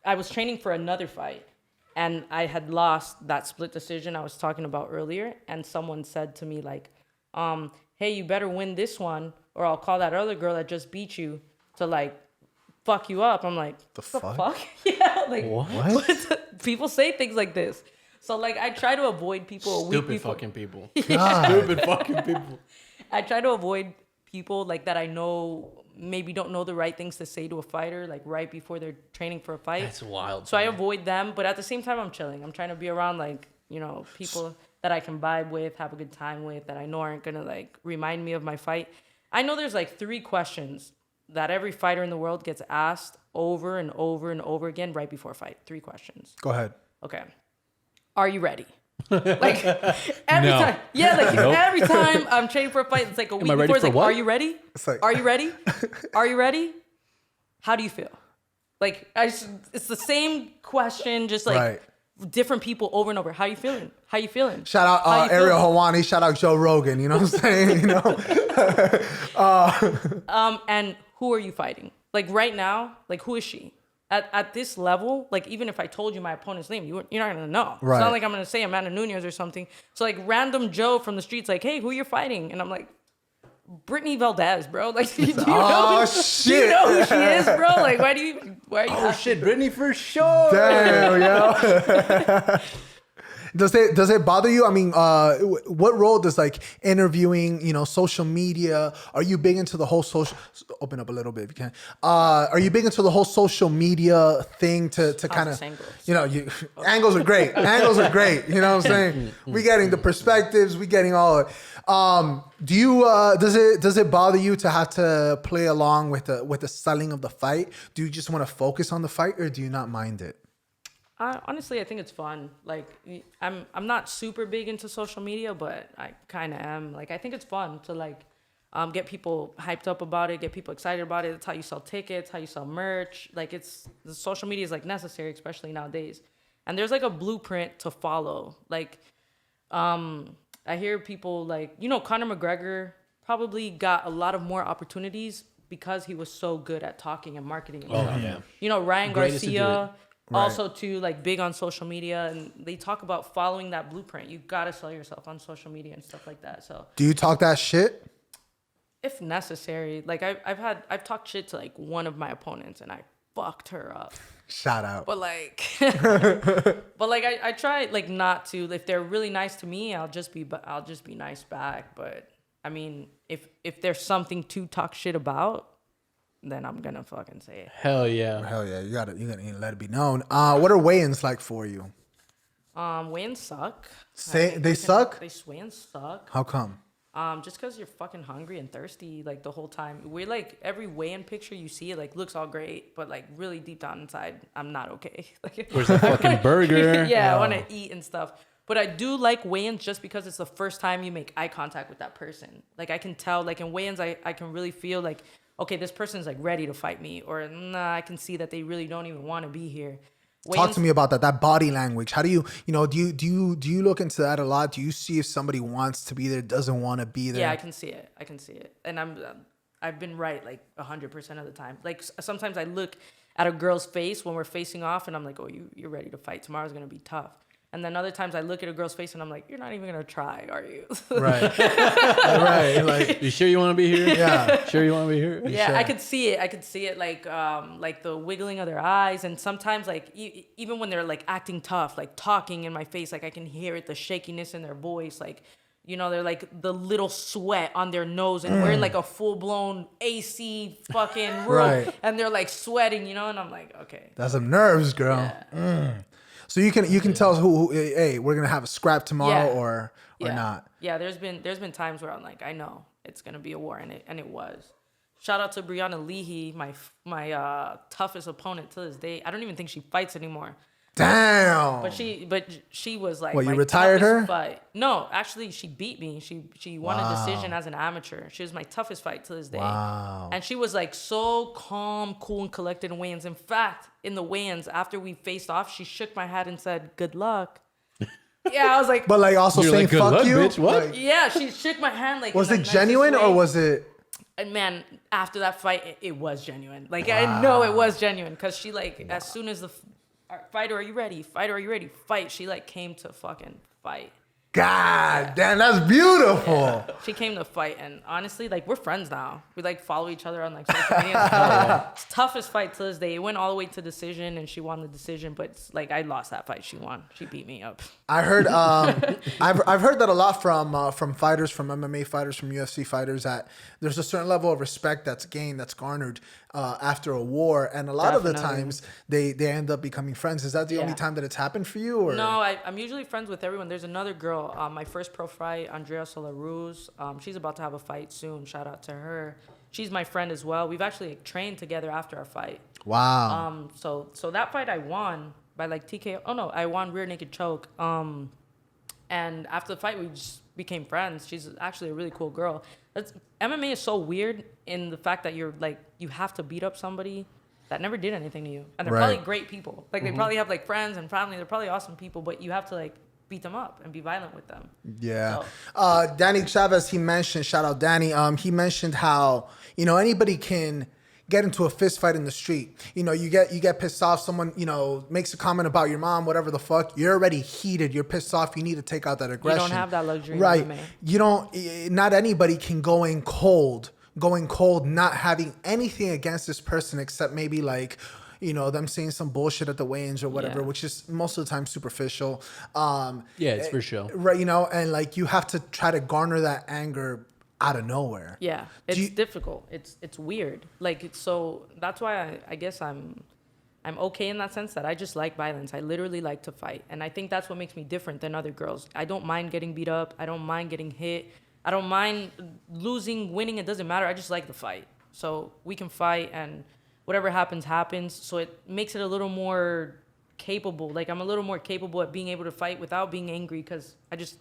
was training for another fight. And I had lost that split decision I was talking about earlier. And someone said to me, like, hey, you better win this one or I'll call that other girl that just beat you to, like, fuck you up. I'm like, the fuck? Yeah, like, what? People say things like this. So, like, I try to avoid people. Stupid fucking people. God. Stupid fucking people. I try to avoid people, like, that I know maybe don't know the right things to say to a fighter, like, right before they're training for a fight. That's wild. So I avoid them, but at the same time, I'm chilling. I'm trying to be around, like, people that I can vibe with, have a good time with, that I know aren't going to, like, remind me of my fight. I know there's, like, 3 questions that every fighter in the world gets asked over and over and over again right before a fight. 3 questions. Go ahead. Okay. Are you ready? Like, every time. Yeah, like, every time I'm training for a fight, it's like a week before. It's like, what? are you ready? It's like, are you ready? Are you ready? How do you feel? Like, it's the same question, just like different people over and over. How you feeling? How you feeling? Shout out Ariel Hawani. Shout out Joe Rogan. You know what I'm saying? And who are you fighting? Like, right now, like, who is she? At this level, like, even if I told you my opponent's name, you're not gonna know. Right. It's not like I'm gonna say Amanda Nunez or something. So, like, random Joe from the streets, like, hey, who you're fighting? And I'm like, Brittany Valdez, bro. Like, do you know who she is, bro? Like, why are you? Oh shit, Brittany for sure. Damn, yo. Does it bother you? I mean, what role does, like, interviewing, social media? Are you big into the whole social? Open up a little bit if you can. Are you big into the whole social media thing to kind of, angles are great. Angles are great. You know what I'm saying? We getting the perspectives. We getting all of it. Do you does it bother you to have to play along with the selling of the fight? Do you just want to focus on the fight, or do you not mind it? Honestly, I think it's fun. Like, I'm not super big into social media, but I kind of am. Like, I think it's fun to, like, get people hyped up about it, get people excited about it. It's how you sell tickets, how you sell merch. Like, the social media is, like, necessary, especially nowadays. And there's, like, a blueprint to follow. Like, I hear people, like, Conor McGregor probably got a lot of more opportunities because he was so good at talking and marketing and stuff. Yeah. Ryan Greatest to do Garcia. it. Also, too, like, big on social media, and they talk about following that blueprint. You gotta sell yourself on social media and stuff like that. So, do you talk that shit? If necessary, like, I've talked shit to, like, one of my opponents, and I fucked her up. Shout out. But like, I try, like, not to. If they're really nice to me, I'll just be nice back. But I mean, if there's something to talk shit about, then I'm gonna fucking say it. Hell yeah. You gotta let it be known. What are weigh-ins like for you? Weigh-ins suck. They suck? Weigh-ins suck. How come? Just because you're fucking hungry and thirsty, like, the whole time. We're, like, every weigh-in picture you see, it, like, looks all great, but, like, really deep down inside, I'm not okay. Like, where's the fucking burger? Yeah, I want to eat and stuff. But I do like weigh-ins just because it's the first time you make eye contact with that person. Like, I can tell, like, in weigh-ins, I can really feel, like, okay, this person's, like, ready to fight me. Or, nah, I can see that they really don't even want to be here. Talk to me about that body language. How do you do you look into that a lot? Do you see if somebody wants to be there, doesn't want to be there? Yeah, I can see it. And I've been right like 100% of the time. Like sometimes I look at a girl's face when we're facing off and I'm like, oh, you're ready to fight. Tomorrow's going to be tough. And then other times I look at a girl's face and I'm like, you're not even going to try, are you? Right. Right. Like, you sure you want to be here? Yeah. Sure you want to be here? Yeah, sure? I could see it like the wiggling of their eyes. And sometimes like even when they're like acting tough, like talking in my face, like I can hear it, the shakiness in their voice. Like, you know, they're like the little sweat on their nose and we're in like a full blown AC fucking room. Right. And they're like sweating, you know, and I'm like, okay. That's some nerves, girl. Yeah. So you can tell us who hey, we're gonna have a scrap tomorrow Yeah. or Yeah. not. Yeah, there's been times where I'm like, I know it's gonna be a war, and it was. Shout out to Brianna Leahy, my toughest opponent to this day. I don't even think she fights anymore. Damn. But she was like, What, you my retired toughest her? Fight. No, actually, she beat me. She won a decision as an amateur. She was my toughest fight to this day. Wow. And she was like so calm, cool, and collected in weigh-ins. In fact, in the weigh-ins, after we faced off, she shook my hand and said, "Good luck." Yeah, I was like, But like also You're saying like, "Good fuck luck, you. bitch." What? Like, yeah, she shook my hand like. was in it the nicest genuine or way. was it? And man, after that fight, it was genuine. Like I know it was genuine because she like as soon as the fighter, are you ready? Fighter, are you ready? Fight. She like came to fucking fight. God damn, that's beautiful. She came to fight, and honestly, like we're friends now. We like follow each other on like social media. It's toughest fight to this day. It went all the way to decision, and she won the decision. But it's, like I lost that fight. She won. She beat me up. I heard I've heard that a lot from fighters, from MMA fighters, from UFC fighters, that there's a certain level of respect that's gained, that's garnered after a war, and a lot of the Definitely. times they end up becoming friends. Is that the only Yeah. time that it's happened for you? Or No, I'm usually friends with everyone. There's another girl, my first pro fight, Andrea Solaruz. She's about to have a fight soon. Shout out to her. She's my friend as well. We've actually trained together after our fight. Wow. So that fight I won by like TKO. Oh no, I won rear naked choke. And after the fight, we just became friends. She's actually a really cool girl. MMA is so weird in the fact that you're like, you have to beat up somebody that never did anything to you. And they're Right. probably great people. Like they probably have like friends and family. They're probably awesome people, but you have to like beat them up and be violent with them. Yeah. Danny Chavez, he mentioned, shout out Danny, he mentioned how, anybody can get into a fist fight in the street. You get pissed off, someone, makes a comment about your mom, whatever the fuck, you're already heated, you're pissed off, you need to take out that aggression. You don't have that luxury in Right. MMA. You don't, not anybody can going cold, not having anything against this person except maybe like, them saying some bullshit at the weigh-ins or whatever, Yeah. which is most of the time superficial. Yeah, it's for sure. Right, and like you have to try to garner that anger out of nowhere. Yeah, it's difficult. It's weird. Like it's so that's why I guess I'm okay in that sense that I just like violence. I literally like to fight, and I think that's what makes me different than other girls. I don't mind getting beat up. I don't mind getting hit. I don't mind losing, winning. It doesn't matter. I just like the fight. So we can fight, and whatever happens, happens. So it makes it a little more capable. Like I'm a little more capable at being able to fight without being angry because I just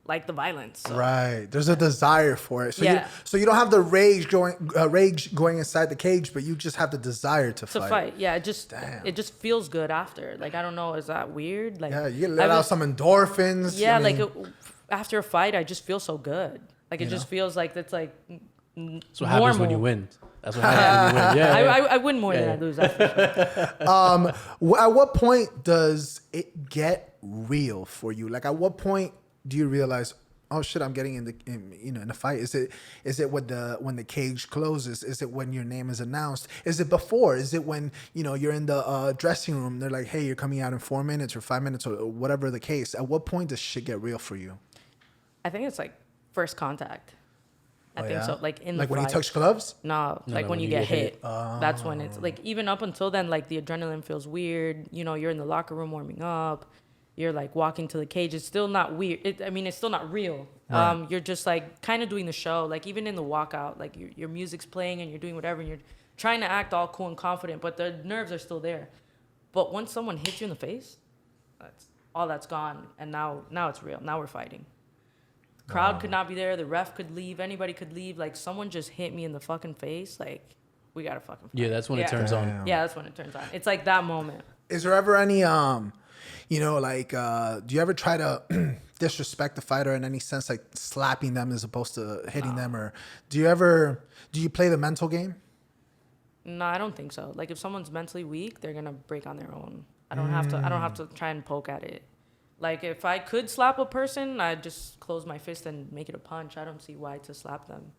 like the violence. So. Right. There's a desire for it. So Yeah. you don't have the rage going inside the cage, but you just have the desire to fight. To fight, yeah, it just Damn. feels good after. Like I don't know, is that weird? Like Yeah, you let out some endorphins. Yeah, I mean, like after a fight, I just feel so good. Like it just feels like it's like That's what happens when you normal. win. That's what happens when you win. Yeah. I win more than I lose. That's for sure. At what point does it get real for you? Like, at what point do you realize, oh shit, I'm getting in a fight? Is it when the cage closes? Is it when your name is announced? Is it before? Is it when you're in the dressing room? They're like, hey, you're coming out in 4 minutes or 5 minutes or whatever the case. At what point does shit get real for you? I think it's like first contact. I think so. Like in the like when you fight. touch gloves. No, like no, when you get hit. That's when it's like even up until then, like the adrenaline feels weird. You're in the locker room warming up. You're like walking to the cage. It's still not weird. It's still not real. Right. You're just like kind of doing the show. Like even in the walkout, like your music's playing and you're doing whatever and you're trying to act all cool and confident, but the nerves are still there. But once someone hits you in the face, that's gone. And now it's real. Now we're fighting. Crowd could not be there. The ref could leave. Anybody could leave. Like someone just hit me in the fucking face. Like we gotta fucking fight. Yeah, that's when it turns on. Yeah, that's when it turns on. It's like that moment. Is there ever any do you ever try to disrespect the fighter in any sense, like slapping them as opposed to hitting them, or do you play the mental game? No, I don't think so. Like if someone's mentally weak, they're gonna break on their own. I don't have to try and poke at it. Like if I could slap a person, I'd just close my fist and make it a punch. I don't see why to slap them.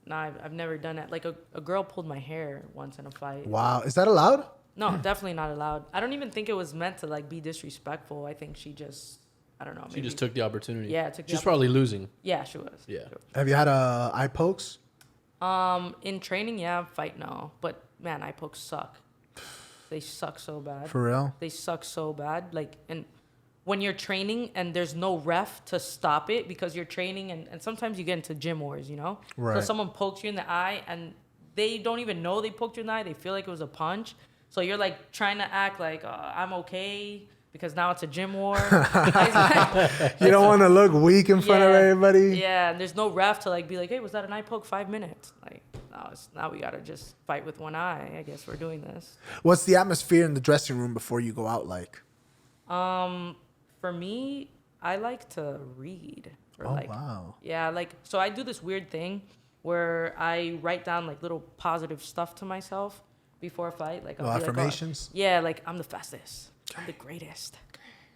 No, I've never done that. Like a girl pulled my hair once in a fight. Wow, is that allowed? No, definitely not allowed. I don't even think it was meant to like be disrespectful. I think she just, I don't know. She just took the opportunity. Yeah, she's probably losing. Yeah, she was. Yeah. Have you had eye pokes? In training, yeah. Fight, no. But man, eye pokes suck. They suck so bad. For real? They suck so bad. Like, and when you're training and there's no ref to stop it because you're training, and sometimes you get into gym wars, you know? Right. So someone pokes you in the eye and they don't even know they poked you in the eye. They feel like it was a punch. So you're like trying to act like I'm okay because now it's a gym war. You don't want to look weak in front of everybody. Yeah, and there's no ref to like be like, hey, was that an eye poke? 5 minutes. Like, no, now we gotta just fight with one eye. I guess we're doing this. What's the atmosphere in the dressing room before you go out like? For me, I like to read. Wow. Yeah, like so I do this weird thing where I write down like little positive stuff to myself before a fight. Like I'll be affirmations. Like, yeah, like I'm the fastest. I'm the greatest.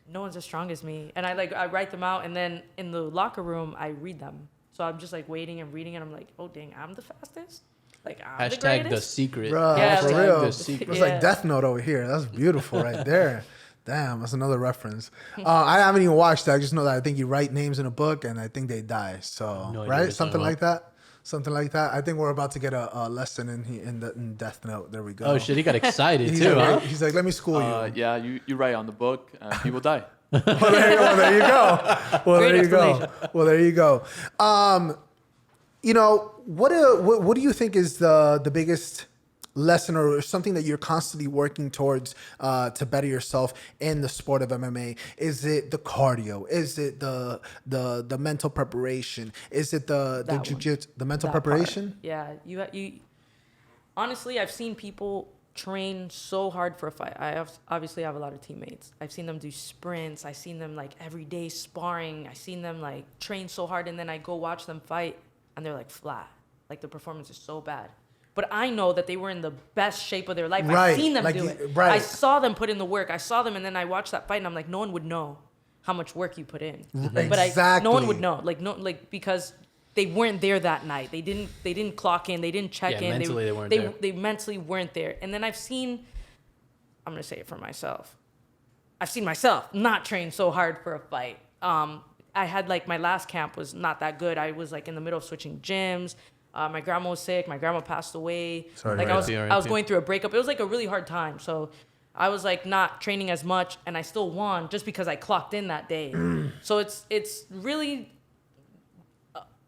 No one's as strong as me. And I write them out, and then in the locker room I read them. So I'm just like waiting and reading, and I'm like, oh dang, I'm the fastest. Like I'm the Hashtag greatest. the secret. Bruh, Yeah, for like- real. The It's secret. like Death Note over here. That's beautiful right there. Damn, that's another reference. I haven't even watched that. I just know that I think you write names in a book and I think they die. So, No idea what right? you're Something talking like that. Something like that. I think we're about to get a lesson in Death Note. There we go. Oh shit, he got excited He's too, like, huh? he's like, let me school you. Yeah, you write on the book, and people die. Well, there you go. Well, Great there you go. explanation. Well, there you go. What do you think is the biggest lesson or something that you're constantly working towards to better yourself in the sport of MMA? Is it the cardio? Is it the mental preparation? Is it the That one. jiu-jitsu, the mental That preparation? part. Yeah, you. Honestly, I've seen people train so hard for a fight. Obviously have a lot of teammates. I've seen them do sprints. I've seen them like every day sparring. I've seen them like train so hard, and then I go watch them fight, and they're like flat. Like the performance is so bad. But I know that they were in the best shape of their life. Right. I've seen them Like do you- it. right. I saw them put in the work. I saw them, and then I watched that fight, and I'm like, no one would know how much work you put in. But no one would Exactly. know. Because they weren't there that night. They didn't clock in. They didn't check Yeah, in. mentally they weren't there. They mentally weren't there. And then I'm gonna say it for myself. I've seen myself not train so hard for a fight. I had like my last camp was not that good. I was like in the middle of switching gyms. My grandma was sick. My grandma passed away. Sorry. Like I was R.I.P. going through a breakup. It was like a really hard time. So I was like not training as much, and I still won just because I clocked in that day. So it's really.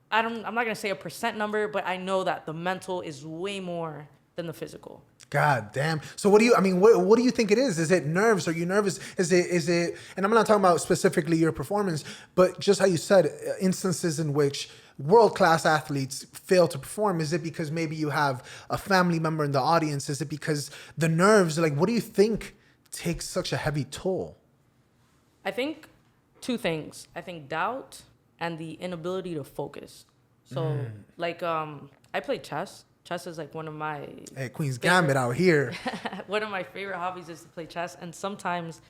I'm not gonna say a percent number, but I know that the mental is way more than the physical. God damn. So what do you think it is? Is it nerves? Are you nervous? Is it, and I'm not talking about specifically your performance, but just how you said, instances in which world-class athletes fail to perform. Is it because maybe you have a family member in the audience? Is it because the nerves, like, what do you think takes such a heavy toll? I think two things. I think doubt and the inability to focus. So like I play chess. Chess is like one of my Hey, Queen's favorite- Gambit out here. one of my favorite hobbies is to play chess. And sometimes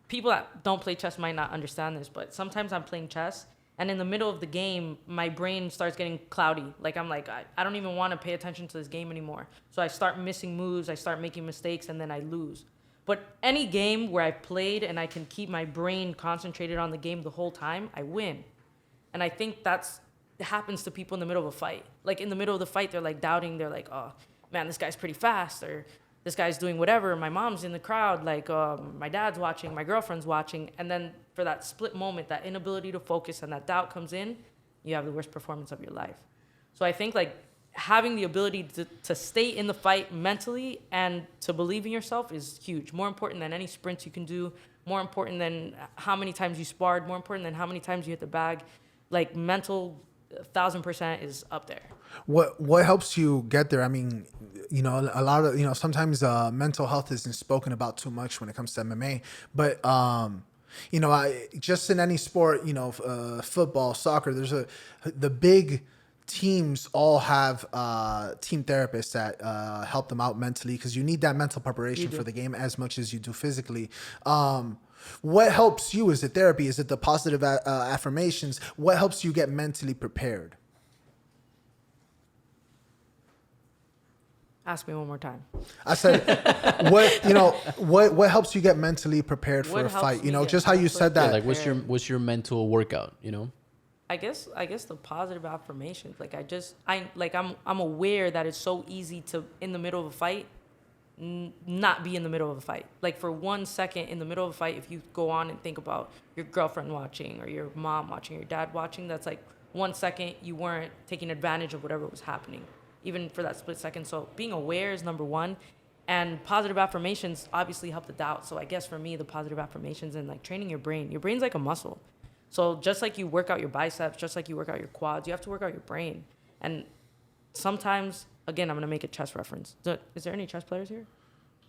people that don't play chess might not understand this, but sometimes I'm playing chess and in the middle of the game, my brain starts getting cloudy. Like I'm like, I don't even want to pay attention to this game anymore. So I start missing moves, I start making mistakes, and then I lose. But any game where I've played and I can keep my brain concentrated on the game the whole time, I win. And I think it happens to people in the middle of a fight. Like in the middle of the fight, they're like doubting. They're like, oh, man, this guy's pretty fast, or this guy's doing whatever. My mom's in the crowd, like my dad's watching, my girlfriend's watching. And then for that split moment, that inability to focus and that doubt comes in, you have the worst performance of your life. So I think like having the ability to stay in the fight mentally and to believe in yourself is huge. More important than any sprints you can do, more important than how many times you sparred, more important than how many times you hit the bag. Like mental 1,000% is up there. What helps you get there? I mean, a lot of sometimes mental health isn't spoken about too much when it comes to MMA, but I just in any sport, football, soccer, the big teams all have team therapists that help them out mentally, because you need that mental preparation for the game as much as you do physically. What helps you? Is it therapy? Is it the positive affirmations? What helps you get mentally prepared? Ask me one more time. I said, what helps you get mentally prepared for What a helps fight? me get Just how you said that. Like what's your mental workout? I guess the positive affirmations. Like I'm aware that it's so easy to, in the middle of a fight, not be in the middle of a fight. Like for 1 second in the middle of a fight, if you go on and think about your girlfriend watching or your mom watching, or your dad watching, that's like 1 second you weren't taking advantage of whatever was happening, even for that split second. So being aware is number one, and positive affirmations obviously help the doubt. So I guess for me, the positive affirmations and like training your brain's like a muscle. So just like you work out your biceps, just like you work out your quads, you have to work out your brain. And sometimes, again, I'm going to make a chess reference. Is there any chess players here?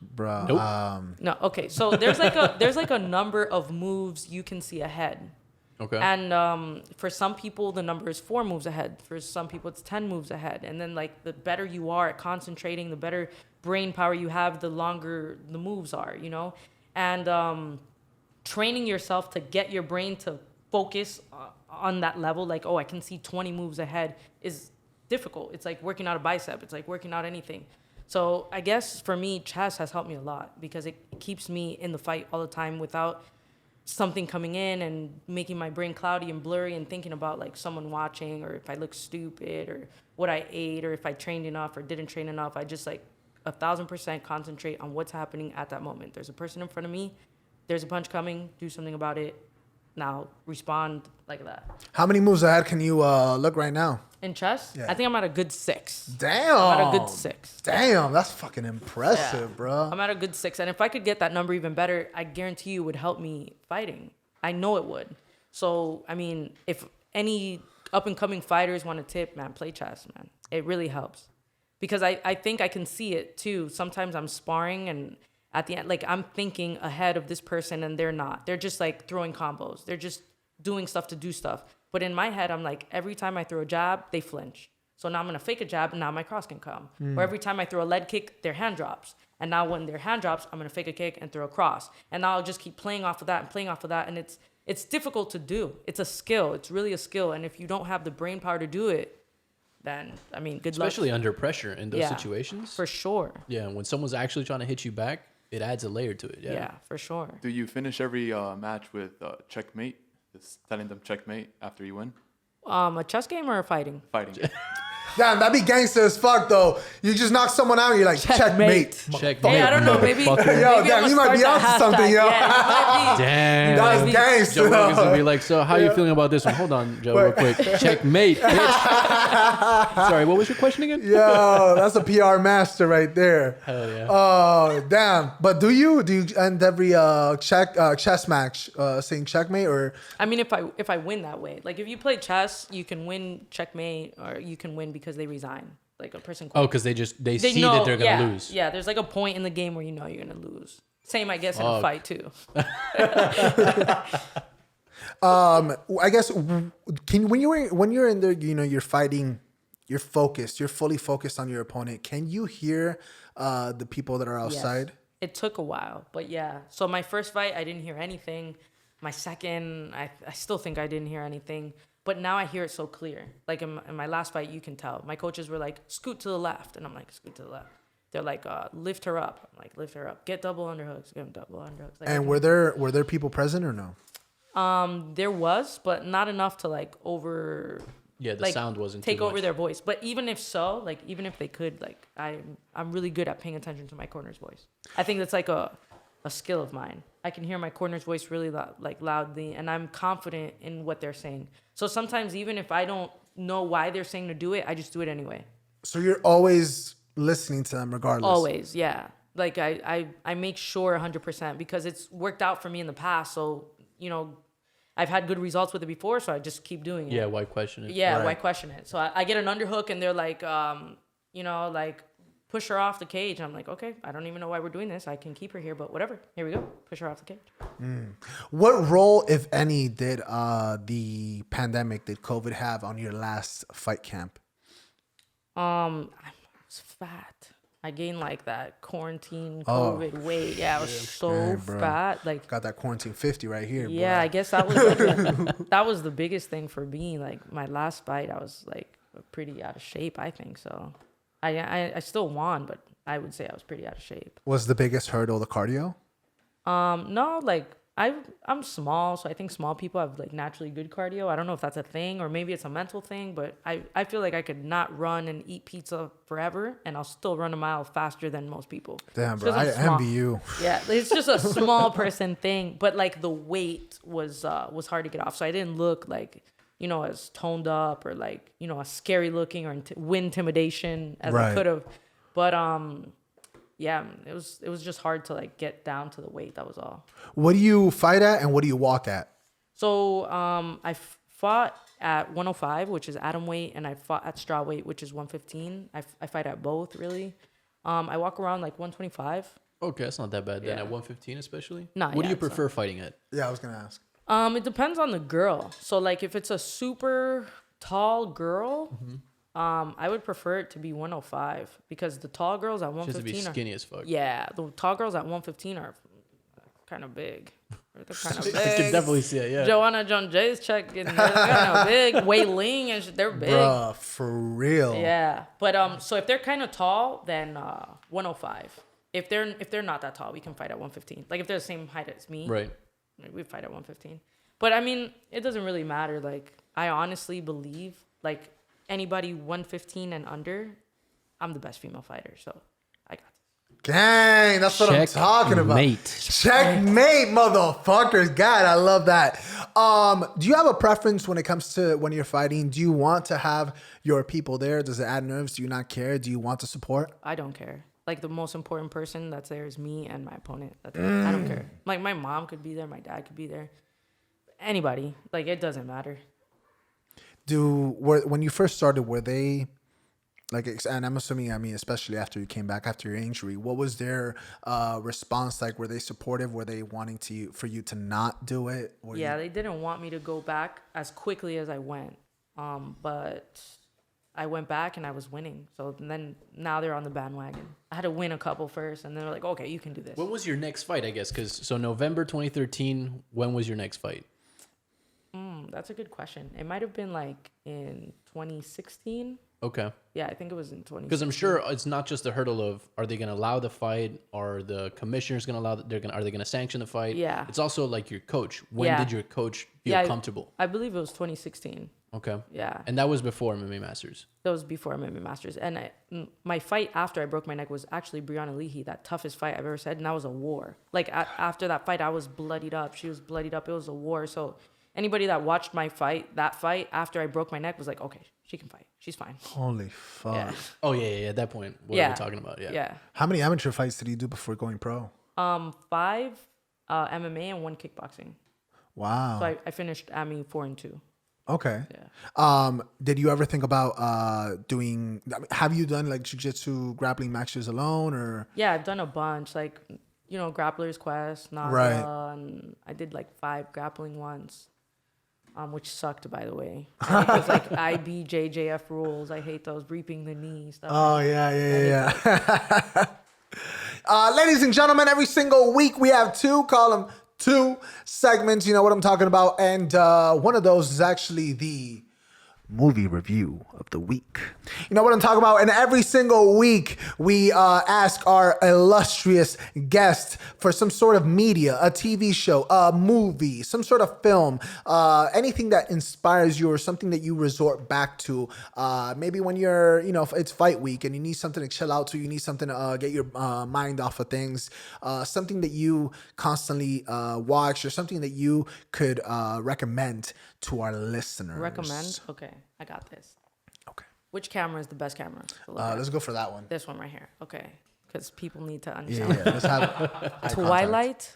Bro. Nope. No. Okay. So there's like a number of moves you can see ahead. Okay. And for some people, the number is 4 moves ahead. For some people, it's 10 moves ahead. And then like the better you are at concentrating, the better brain power you have, the longer the moves are, And training yourself to get your brain to focus on that level, like, I can see 20 moves ahead, is difficult. It's like working out a bicep. It's like working out anything. So I guess for me, chess has helped me a lot because it keeps me in the fight all the time without something coming in and making my brain cloudy and blurry and thinking about like someone watching, or if I look stupid, or what I ate, or if I trained enough or didn't train enough. I just like 1,000% concentrate on what's happening at that moment. There's a person in front of me. There's a punch coming. Do something about it. Now respond like that. How many moves ahead can you look right now? In chess? Yeah. I think I'm at a good 6. Damn. I'm at a good 6. Damn, that's fucking impressive, Yeah. bro. I'm at a good 6. And if I could get that number even better, I guarantee you it would help me fighting. I know it would. So, I mean, if any up-and-coming fighters want to tip, man, play chess, man. It really helps. Because I think I can see it, too. Sometimes I'm sparring, and at the end, like, I'm thinking ahead of this person, and they're not. They're just, like, throwing combos. They're just doing stuff to do stuff. But in my head, I'm like, every time I throw a jab, they flinch. So now I'm going to fake a jab, and now my cross can come. Or every time I throw a leg kick, their hand drops. And now when their hand drops, I'm going to fake a kick and throw a cross. And now I'll just keep playing off of that and playing off of that. And it's difficult to do. It's a skill. It's really a skill. And if you don't have the brain power to do it, then, I mean, good luck. Especially under pressure in those situations. For sure. Yeah, when someone's actually trying to hit you back, it adds a layer to it. Yeah, for sure. Do you finish every match with checkmate? Just telling them checkmate after you win? A chess game or a fighting? Fighting. Damn, that'd be gangster as fuck, though. You just knock someone out, and you're like, checkmate. Checkmate. Hey, I don't know. Maybe Yo, I'm damn, gonna you might be start onto that something, hashtag. yo. Yeah, you might be. Damn. That's gangster. Joe Rogan's gonna be though. like, so how you feeling about this one? Hold on, Joe, real quick. Checkmate, bitch. Sorry, what was your question again? Yo, that's a PR master right there. Hell yeah. Oh, damn. But do you end every chess match saying checkmate, or? I mean, if I win that way, like if you play chess, you can win checkmate, or you can win because they resign. Like a person. Oh, because they see know, that they're gonna lose. Yeah, there's like a point in the game where you know you're gonna lose. Same, I guess, in a fight too. I guess when you're in there, you're fighting, you're focused, you're fully focused on your opponent. Can you hear the people that are outside? Yes. It took a while, but yeah. So my first fight, I didn't hear anything. My second, I still think I didn't hear anything. But now I hear it so clear. Like in my last fight, you can tell. My coaches were like, scoot to the left. And I'm like, scoot to the left. They're like, lift her up. I'm like, lift her up. Get double underhooks. Get double underhooks. Like, And were there people present or no? There was, but not enough to like over. Yeah, the like, sound wasn't take too over much. their voice. But even if so, like even if they could, like I'm really good at paying attention to my corner's voice. I think that's like a skill of mine. I can hear my corner's voice really loudly, and I'm confident in what they're saying. So sometimes even if I don't know why they're saying to do it, I just do it anyway. So you're always listening to them regardless. Always, yeah. Like I make sure 100% because it's worked out for me in the past. So, I've had good results with it before, so I just keep doing it. Yeah, why question it? Yeah, Right. why question it? So I get an underhook, and they're like, like, push her off the cage. I'm like, okay, I don't even know why we're doing this. I can keep her here, but whatever. Here we go. Push her off the cage. What role, if any, did the pandemic, did COVID have on your last fight camp? I was fat. I gained like that quarantine Oh. COVID weight. Yeah, I was so Dang, bro. fat. Like, Got that quarantine 50 right here. yeah, I guess that was like that was the biggest thing for me. Like my last fight, I was like pretty out of shape. I think so. I still won, but I would say I was pretty out of shape. Was the biggest hurdle the cardio? No, like I'm small, so I think small people have like naturally good cardio. I don't know if that's a thing or maybe it's a mental thing, but I feel like I could not run and eat pizza forever, and I'll still run a mile faster than most people. Damn, It's bro. 'cause I I'm small. envy you. Yeah, it's just a small person thing, but like the weight was hard to get off, so I didn't look like, as toned up or like, as scary looking or win intimidation as Right. I could have. But yeah, it was just hard to like get down to the weight. That was all. What do you fight at and what do you walk at? So I fought at 105, which is atom weight, and I fought at straw weight, which is 115. I fight at both really. I walk around like 125. Okay, that's not that bad. Then Yeah. at 115 especially? Nah, What do yeah, you it's not. prefer fighting at? Yeah, I was going to ask. It depends on the girl. So like if it's a super tall girl, I would prefer it to be 105 because the tall girls at She has to be 115 skinny as fuck. yeah, the tall girls at 115 are kind of big. They're kind of big. I can definitely see it, yeah. Joanna John Jay's checking. They're kind of big. Wei Ling and they're big. Bruh, for real. Yeah, but so if they're kind of tall, then 105. If they're not that tall, we can fight at 115. Like if they're the same height as me, Right. we fight at 115. But I mean, it doesn't really matter. Like I honestly believe like anybody 115 and under, I'm the best female fighter. So I got this. Gang, that's what I'm talking about. Checkmate, motherfuckers. God, I love that. Do you have a preference when it comes to when you're fighting? Do you want to have your people there? Does it add nerves? Do you not care? Do you want the support? I don't care. Like the most important person that's there is me and my opponent. That's it. I don't care. Like my mom could be there, my dad could be there, anybody. Like it doesn't matter. When you first started, were they like? And I'm assuming, I mean, especially after you came back after your injury, what was their response like? Were they supportive? Were they wanting for you to not do it? They didn't want me to go back as quickly as I went. But I went back and I was winning. So then now they're on the bandwagon. I had to win a couple first, and they're like, okay, you can do this. When was your next fight, I guess? So November 2013, when was your next fight? That's a good question. It might have been like in 2016. Okay. Yeah, I think it was in 2016. Because I'm sure it's not just the hurdle of are they going to allow the fight? Are the commissioners going to allow? Are they going to sanction the fight? Yeah. It's also like your coach. When did your coach feel comfortable? I believe it was 2016. Okay. Yeah. And that was before MMA Masters. That was before MMA Masters. And my fight after I broke my neck was actually Brianna Leahy, that toughest fight I've ever said. And that was a war. Like after that fight, I was bloodied up. She was bloodied up. It was a war. So anybody that watched that fight after I broke my neck was like, okay, she can fight. She's fine. Holy fuck. Yeah. Oh, yeah. At that point, what are we talking about? Yeah. Yeah. How many amateur fights did you do before going pro? 5 MMA and 1 kickboxing. Wow. So I finished AMI 4-2. Okay. Yeah. Did you ever think about have you done like jiu-jitsu grappling matches alone or? Yeah, I've done a bunch. Like, Grappler's Quest, Naga, Right. and I did like 5 grappling ones. Which sucked, by the way. It was like IBJJF rules. I hate those, reaping the knee stuff. Oh, yeah. Ladies and gentlemen, every single week we have 2 segments. You know what I'm talking about. And one of those is actually the movie review of the week. You know what I'm talking about? And every single week we ask our illustrious guest for some sort of media, a TV show, a movie, some sort of film, anything that inspires you or something that you resort back to. Maybe when you're, it's fight week and you need something to chill out to, you need something to get your mind off of things, something that you constantly watch or something that you could recommend to our listeners. Recommend? Okay, I got this. Okay. Which camera is the best camera to look at? Let's go for that one. This one right here. Okay, because people need to Yeah, understand. let's have eye Twilight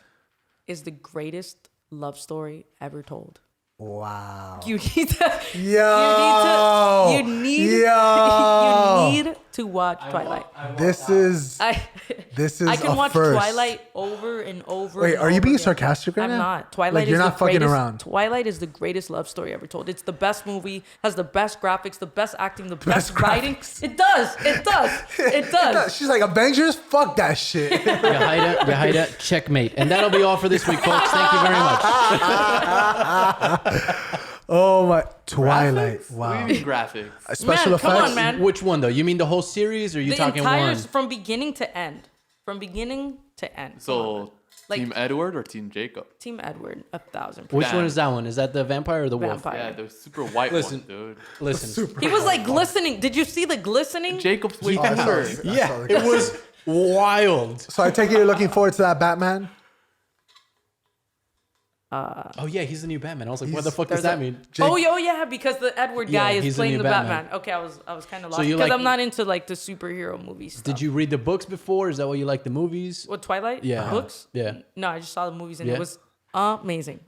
is the greatest love story ever told. Wow. You need to. Yo. You need. Yo. You need to watch Twilight. This is I can a watch first. Twilight over and over. Wait, and are you over being again. sarcastic right I'm now? not. Twilight Like, is you're the not fucking greatest, around. Twilight is the greatest love story ever told. It's the best movie, has the best graphics, the best acting, the best writing. graphics. It does. It does. It does. She's like, Avengers? Fuck that shit. Yajaira, checkmate. And that'll be all for this week, folks. Thank you very much. Oh my. Twilight. Graphics? What do Wow. you mean graphics? Special Man, come effects. on, man. Which one, though? You mean the whole series, or are you The talking entire one? from beginning to end. From beginning to end. Come on, So, man. Like- Team Edward or Team Jacob? Team Edward, 1,000%. Which one is that one? Is that the vampire or the wolf? Vampire. Yeah, the super white Listen. one, dude. Listen. He was like glistening. Did you see the glistening? Jacob's way I saw cooler. it. Yeah, it was wild. So I take it you're looking forward to that Batman? Oh yeah, he's the new Batman. I was like, what the fuck does There's that a- mean? Jake- Yeah, because the Edward guy Yeah, he's is the playing new the Batman. Batman. Okay, I was kind of So lost you because like- I'm not into like the superhero movies. Stuff. Did you read the books before? Is that why you like the movies? What Twilight? Yeah. Books? Yeah. No, I just saw the movies and Yeah. it was amazing.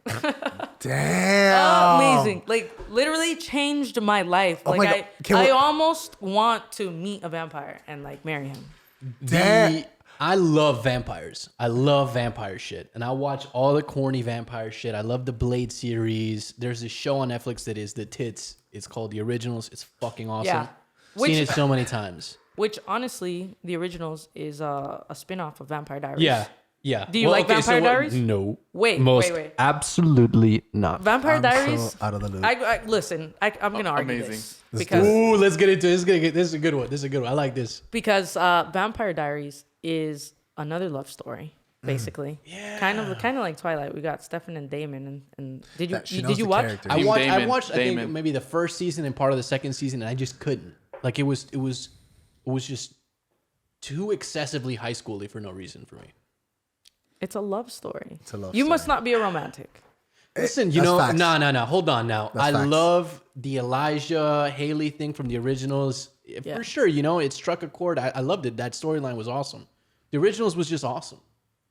Damn. Amazing. Like literally changed my life. Oh Like my God. Can I we- almost want to meet a vampire and like marry him. Damn. I love vampires. I love vampire shit. And I watch all the corny vampire shit. I love the Blade series. There's this show on Netflix that is the tits. It's called The Originals. It's fucking awesome. Yeah. Seen it so many times. Which honestly, The Originals is a spin-off of Vampire Diaries. Yeah. Yeah. Do you like Vampire Diaries? No. Wait, Most wait. absolutely not. Vampire I'm Diaries. so out of the loop. Listen. I'm gonna argue Amazing. this Let's because Ooh, let's get into it. This is a good one. This is a good one. I like this. because Vampire Diaries is another love story, basically. Yeah. Kind of like Twilight. We got Stefan and Damon, and did you That she did knows you the watch? character. I Team watched. Damon, I think Damon. maybe the first season and part of the second season, and I just couldn't. Like it was just too excessively high schooly for no reason for me. It's a love story. It's a love You must story. not be a romantic. Listen, you That's know, facts. no. Hold on now. That's I facts. love the Elijah Haley thing from the originals. Yeah. For sure, you know, it struck a chord. I loved it. That storyline was awesome. The originals was just awesome.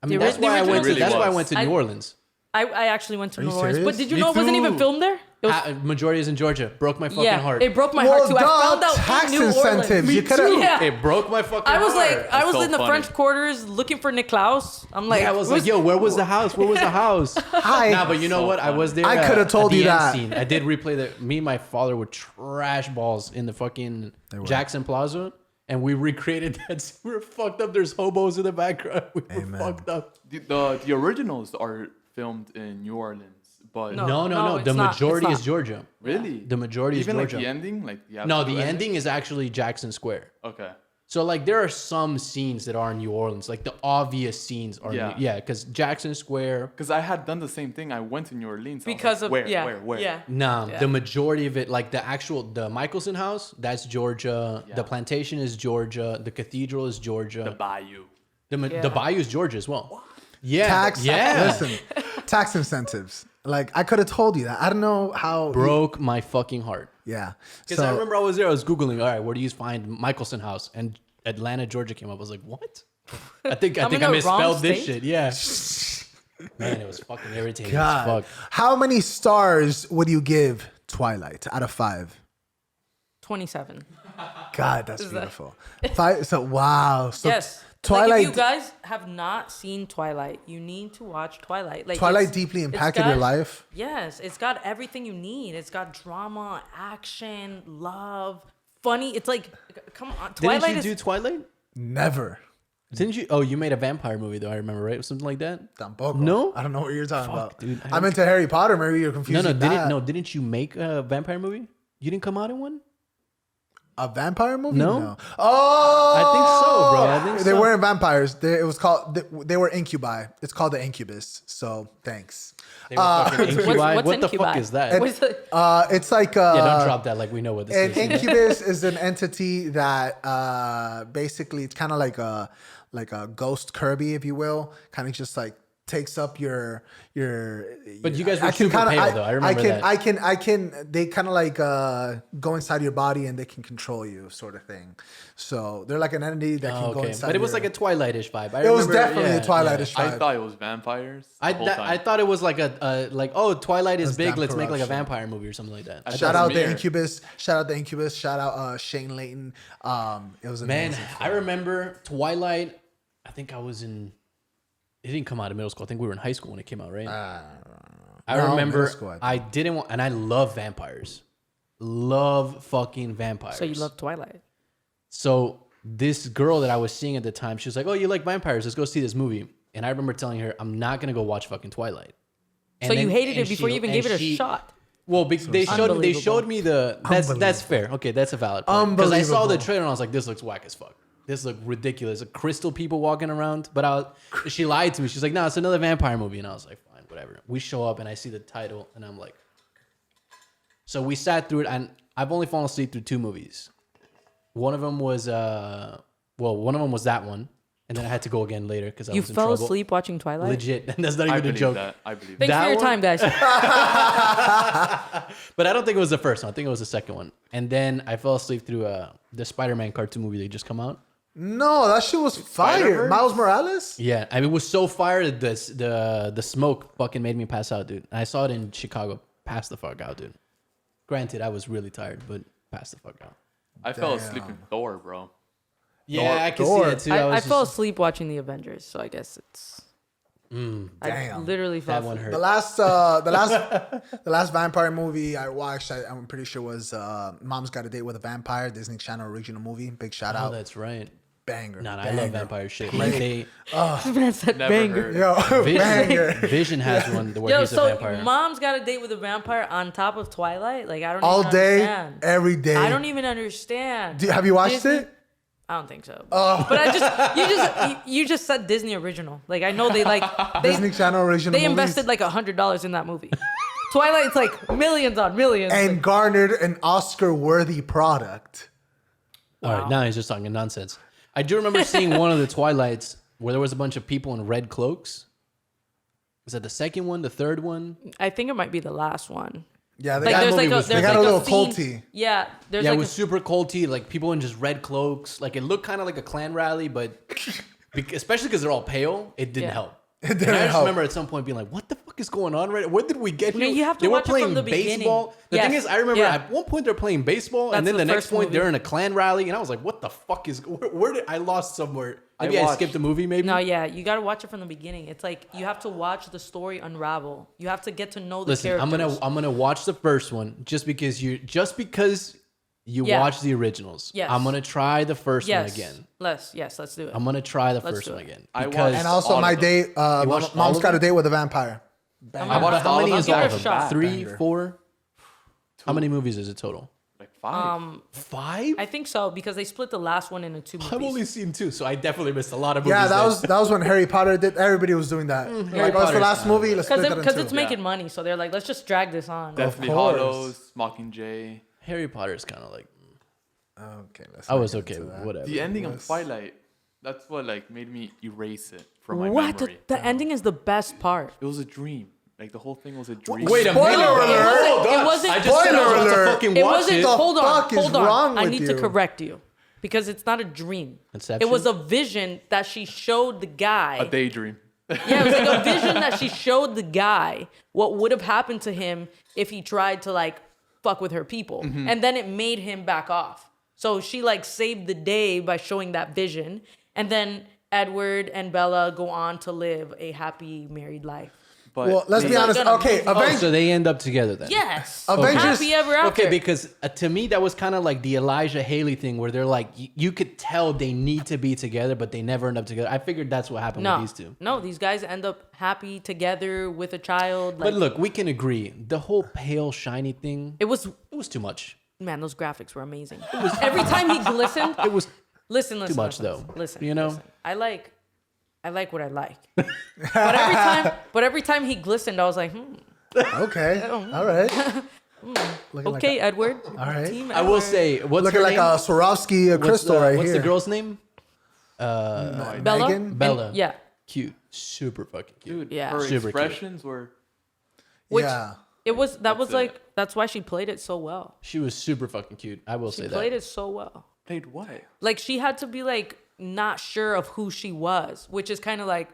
I mean, The that's why I originals- went to. Really That's why I was. went to I- New Orleans. I actually went to Are you New Orleans, but serious? did you Me know it wasn't even too. filmed there? It was, Majority is in Georgia. Broke my fucking yeah, heart. it broke my heart too. I found out tax in New incentives. Orleans. You could have. Yeah. It broke my fucking I was heart. like, I was so in the funny. French quarters looking for Niklaus. I'm like, I was like, yo, where was the house? Where was the house? Hi. Nah, but you know So what? I was there. I coulda told at the you end that. Scene. I did replay that. Me and my father were trash balls in the fucking Jackson Plaza, and we recreated that. We were fucked up. There's hobos in the background. We were Amen. fucked up. The originals are filmed in New Orleans, but No. No. it's The not. majority It's is not. Georgia. really, The majority even is like Georgia. the ending, like No, the ending is actually Jackson Square. Okay, So like there are some scenes that are in New Orleans, like the obvious scenes are. Yeah. Yeah, because Jackson Square. because I had done the same thing. I went to New Orleans I was because like, of where, yeah, where? yeah. Nah, Yeah. the majority of it, like the Michelson house, that's Georgia. Yeah. The plantation is Georgia. The cathedral is Georgia. The Bayou. Yeah. The bayou is Georgia as well. Yeah, Tax. yeah. Listen, tax incentives. Like I could have told you that. I don't know how. Broke my fucking heart. Yeah. Because I remember I was there. I was googling. All right, where do you find Michelson house? And Atlanta, Georgia came up. I was like, what? I think I'm I in the misspelled wrong this state? shit. Yeah. Man, it was fucking irritating God. as fuck. How many stars would you give Twilight out of 5? 27. God, that's that- beautiful. 5. So wow. So Yes. Twilight. Like if you guys have not seen Twilight, you need to watch Twilight. Like Twilight it's- deeply it's impacted your got- life. Yes, it's got everything you need. It's got drama, action, love, funny. It's like, come on, Twilight Didn't you is do Twilight? Never. Didn't you? Oh, you made a vampire movie though. I remember, right? Something like that. Tampoco. No? I don't know what you're talking Fuck, about. dude, I I'm don't- into Harry Potter. Maybe you're confused. Didn't you make a vampire movie? You didn't come out in one? A vampire movie? No. Oh, I think so, bro. I think they so. weren't vampires. It was called. They were incubi. It's called the Incubus. So thanks. They were fucking incubi. what's What the incubi? fuck is that? What's the- It's like Yeah, don't drop that. Like we know what this An is. incubus is an entity that basically it's kind of like a ghost Kirby, if you will. Kind of just like takes up your. But you guys were I can super kinda- pale, though. I remember that. I can. They kind of like go inside your body and they can control you, sort of thing. So they're like an entity that can go inside. But it was your- like a Twilight-ish vibe. It was definitely a Twilight-ish I vibe. thought it was vampires. The whole time. I thought it was like Twilight is That's big. damn Let's make like a corruption. vampire movie or something like that. Shout That's out the weird. Incubus. Shout out Shane Layton. It was Man, amazing. I remember Twilight. I think I was in. It didn't come out in middle school. I think we were in high school when it came out, right? I no, remember. middle school, I think. I didn't want, and I love vampires. Love fucking vampires. So you love Twilight? So this girl that I was seeing at the time, she was like, "Oh, you like vampires? Let's go see this movie." And I remember telling her, "I'm not gonna go watch fucking Twilight." So you hated it before you even gave it a shot. Well, they showed Unbelievable. me the that's fair. Okay, that's a valid point. Because I saw the trailer and I was like, this looks whack as fuck. This looks ridiculous. Crystal people walking around. But she lied to me. She's like, no, it's another vampire movie. And I was like, fine, whatever. We show up and I see the title and I'm like, so we sat through it and I've only fallen asleep through 2 movies. One of them was that one. And then I had to go again later because I You was in fell trouble. asleep watching Twilight? Legit. That's not I even a believe joke. that. I believe Thanks That for your one- time, guys. But I don't think it was the first one. I think it was the second one. And then I fell asleep through the Spider-Man cartoon movie that just come out. No, that shit was fire. Spider-Verse? Miles Morales. Yeah, I mean, it was so fire that the smoke fucking made me pass out, dude. And I saw it in Chicago. Passed the fuck out, dude. Granted, I was really tired, but passed the fuck out. I fell asleep in Thor, bro. Yeah, I can Thor. see that too. I was fell just- asleep watching the Avengers, so I guess it's. I Damn. literally fell That one asleep. hurt. The last vampire movie I watched, I'm pretty sure was Mom's Got a Date with a Vampire, Disney Channel original movie. Big shout Oh, out, that's right. banger. Nah, I banger. love vampire shit. Like they, Man said Never banger. heard. Yo, banger. Vision has one where Yo, he's a so vampire. Mom's Got a Date with a Vampire on top of Twilight? Like, I don't All even day, understand. every day. I don't even understand. Have you watched Disney- it? I don't think so. But you just said Disney original. Like, I know they Disney Channel original they movies invested like $100 in that movie. Twilight's like millions on millions. and garnered an Oscar-worthy product. All right, now he's just talking nonsense. I do remember seeing one of the Twilights where there was a bunch of people in red cloaks. Was that the second one, the third one? I think it might be the last one. Yeah, Like That there's movie like a was- there's They got like a little scene- culty. Yeah, there's Yeah, like it was a, super culty, like people in just red cloaks. Like it looked kind of like a Klan rally, but especially because they're all pale, it didn't Yeah. help. It And didn't I just help. remember at some point being like, "What the fuck is going on? Right? Where did we get No, here?" you have to they were watch it playing from the beginning. baseball. The Yes. thing is, I remember Yeah. at one point they're playing baseball, and That's then the the next first point they're movie. in a Klan rally, and I was like, "What the fuck is? Where did I lost somewhere? Maybe I watched- skipped a movie. Maybe No, yeah, you gotta watch it from the beginning. It's like you have to watch the story unravel. You have to get to know the Listen, characters. I'm gonna watch the first one just because you Yeah. watch the originals. Yes. I'm gonna try the first one yes, again. let's do it. I'm gonna try the Let's first do one it. again I because watched- And also all my of them. date, watched all Mom's of Got a them? Date with a Vampire. I watched how all many of is them. all of Give it a them? shot. 3, Banger. 4. How many movies is it total? Like 5. 5. I think so because they split the last one into 2 movies. I've only seen 2, so I definitely missed a lot of movies. Yeah, then. that was when Harry Potter did. Everybody was doing that. Like, Harry what's the Potter's last kind of movie? Let's split that in because two. it's making money, so they're like, let's just drag this on. Deathly course. Hollows, Mockingjay. Harry Potter's kind of like Okay, let's I not was get okay into with that. whatever. The ending of Twilight. That's what like made me erase it from my What? memory. The ending is the best part. It was a dream. Like the whole thing was a dream. Wait a Spoiler minute. alert! It wasn't. I just said I was about to Spoiler fucking It watch wasn't. it. The Hold on. fuck is Hold on. wrong I with need to you? correct you because it's not a dream. Inception? It was a vision that she showed the guy. A daydream. Yeah, it was like a vision that she showed the guy what would have happened to him if he tried to like fuck with her people. And then it made him back off. So she like saved the day by showing that vision. And then Edward and Bella go on to live a happy married life. But Well, let's be It's honest. like gonna Okay, move- Oh, Avengers. so they end up together then. Yes. Avengers- Happy ever after. Okay, because to me that was kind of like the Elijah Haley thing, where they're like, you could tell they need to be together, but they never end up together. I figured that's what happened No, with these two. no, these guys end up happy together with a child. Like, But look, we can agree the whole pale shiny thing. it was, It was too much. man, those graphics were amazing. Every time he glistened, It was listen, much, listen, though. Listen, You know? listen. I like what I like. but every time he glistened, I was like, Okay, all right. Looking like okay, Edward. all right. Team I will Edward. say, what's looking her like name? a Swarovski crystal right what's here. the girl's name? Bella. Megan? And- Bella. yeah. cute, super fucking cute. Dude, Yeah. her Super cute. expressions were. Which yeah. it was. That was That's like. it. That's why she played it so well. She was super fucking cute. I will She say played that. it so well. Played what? Like she had to be like not sure of who she was, which is kind of like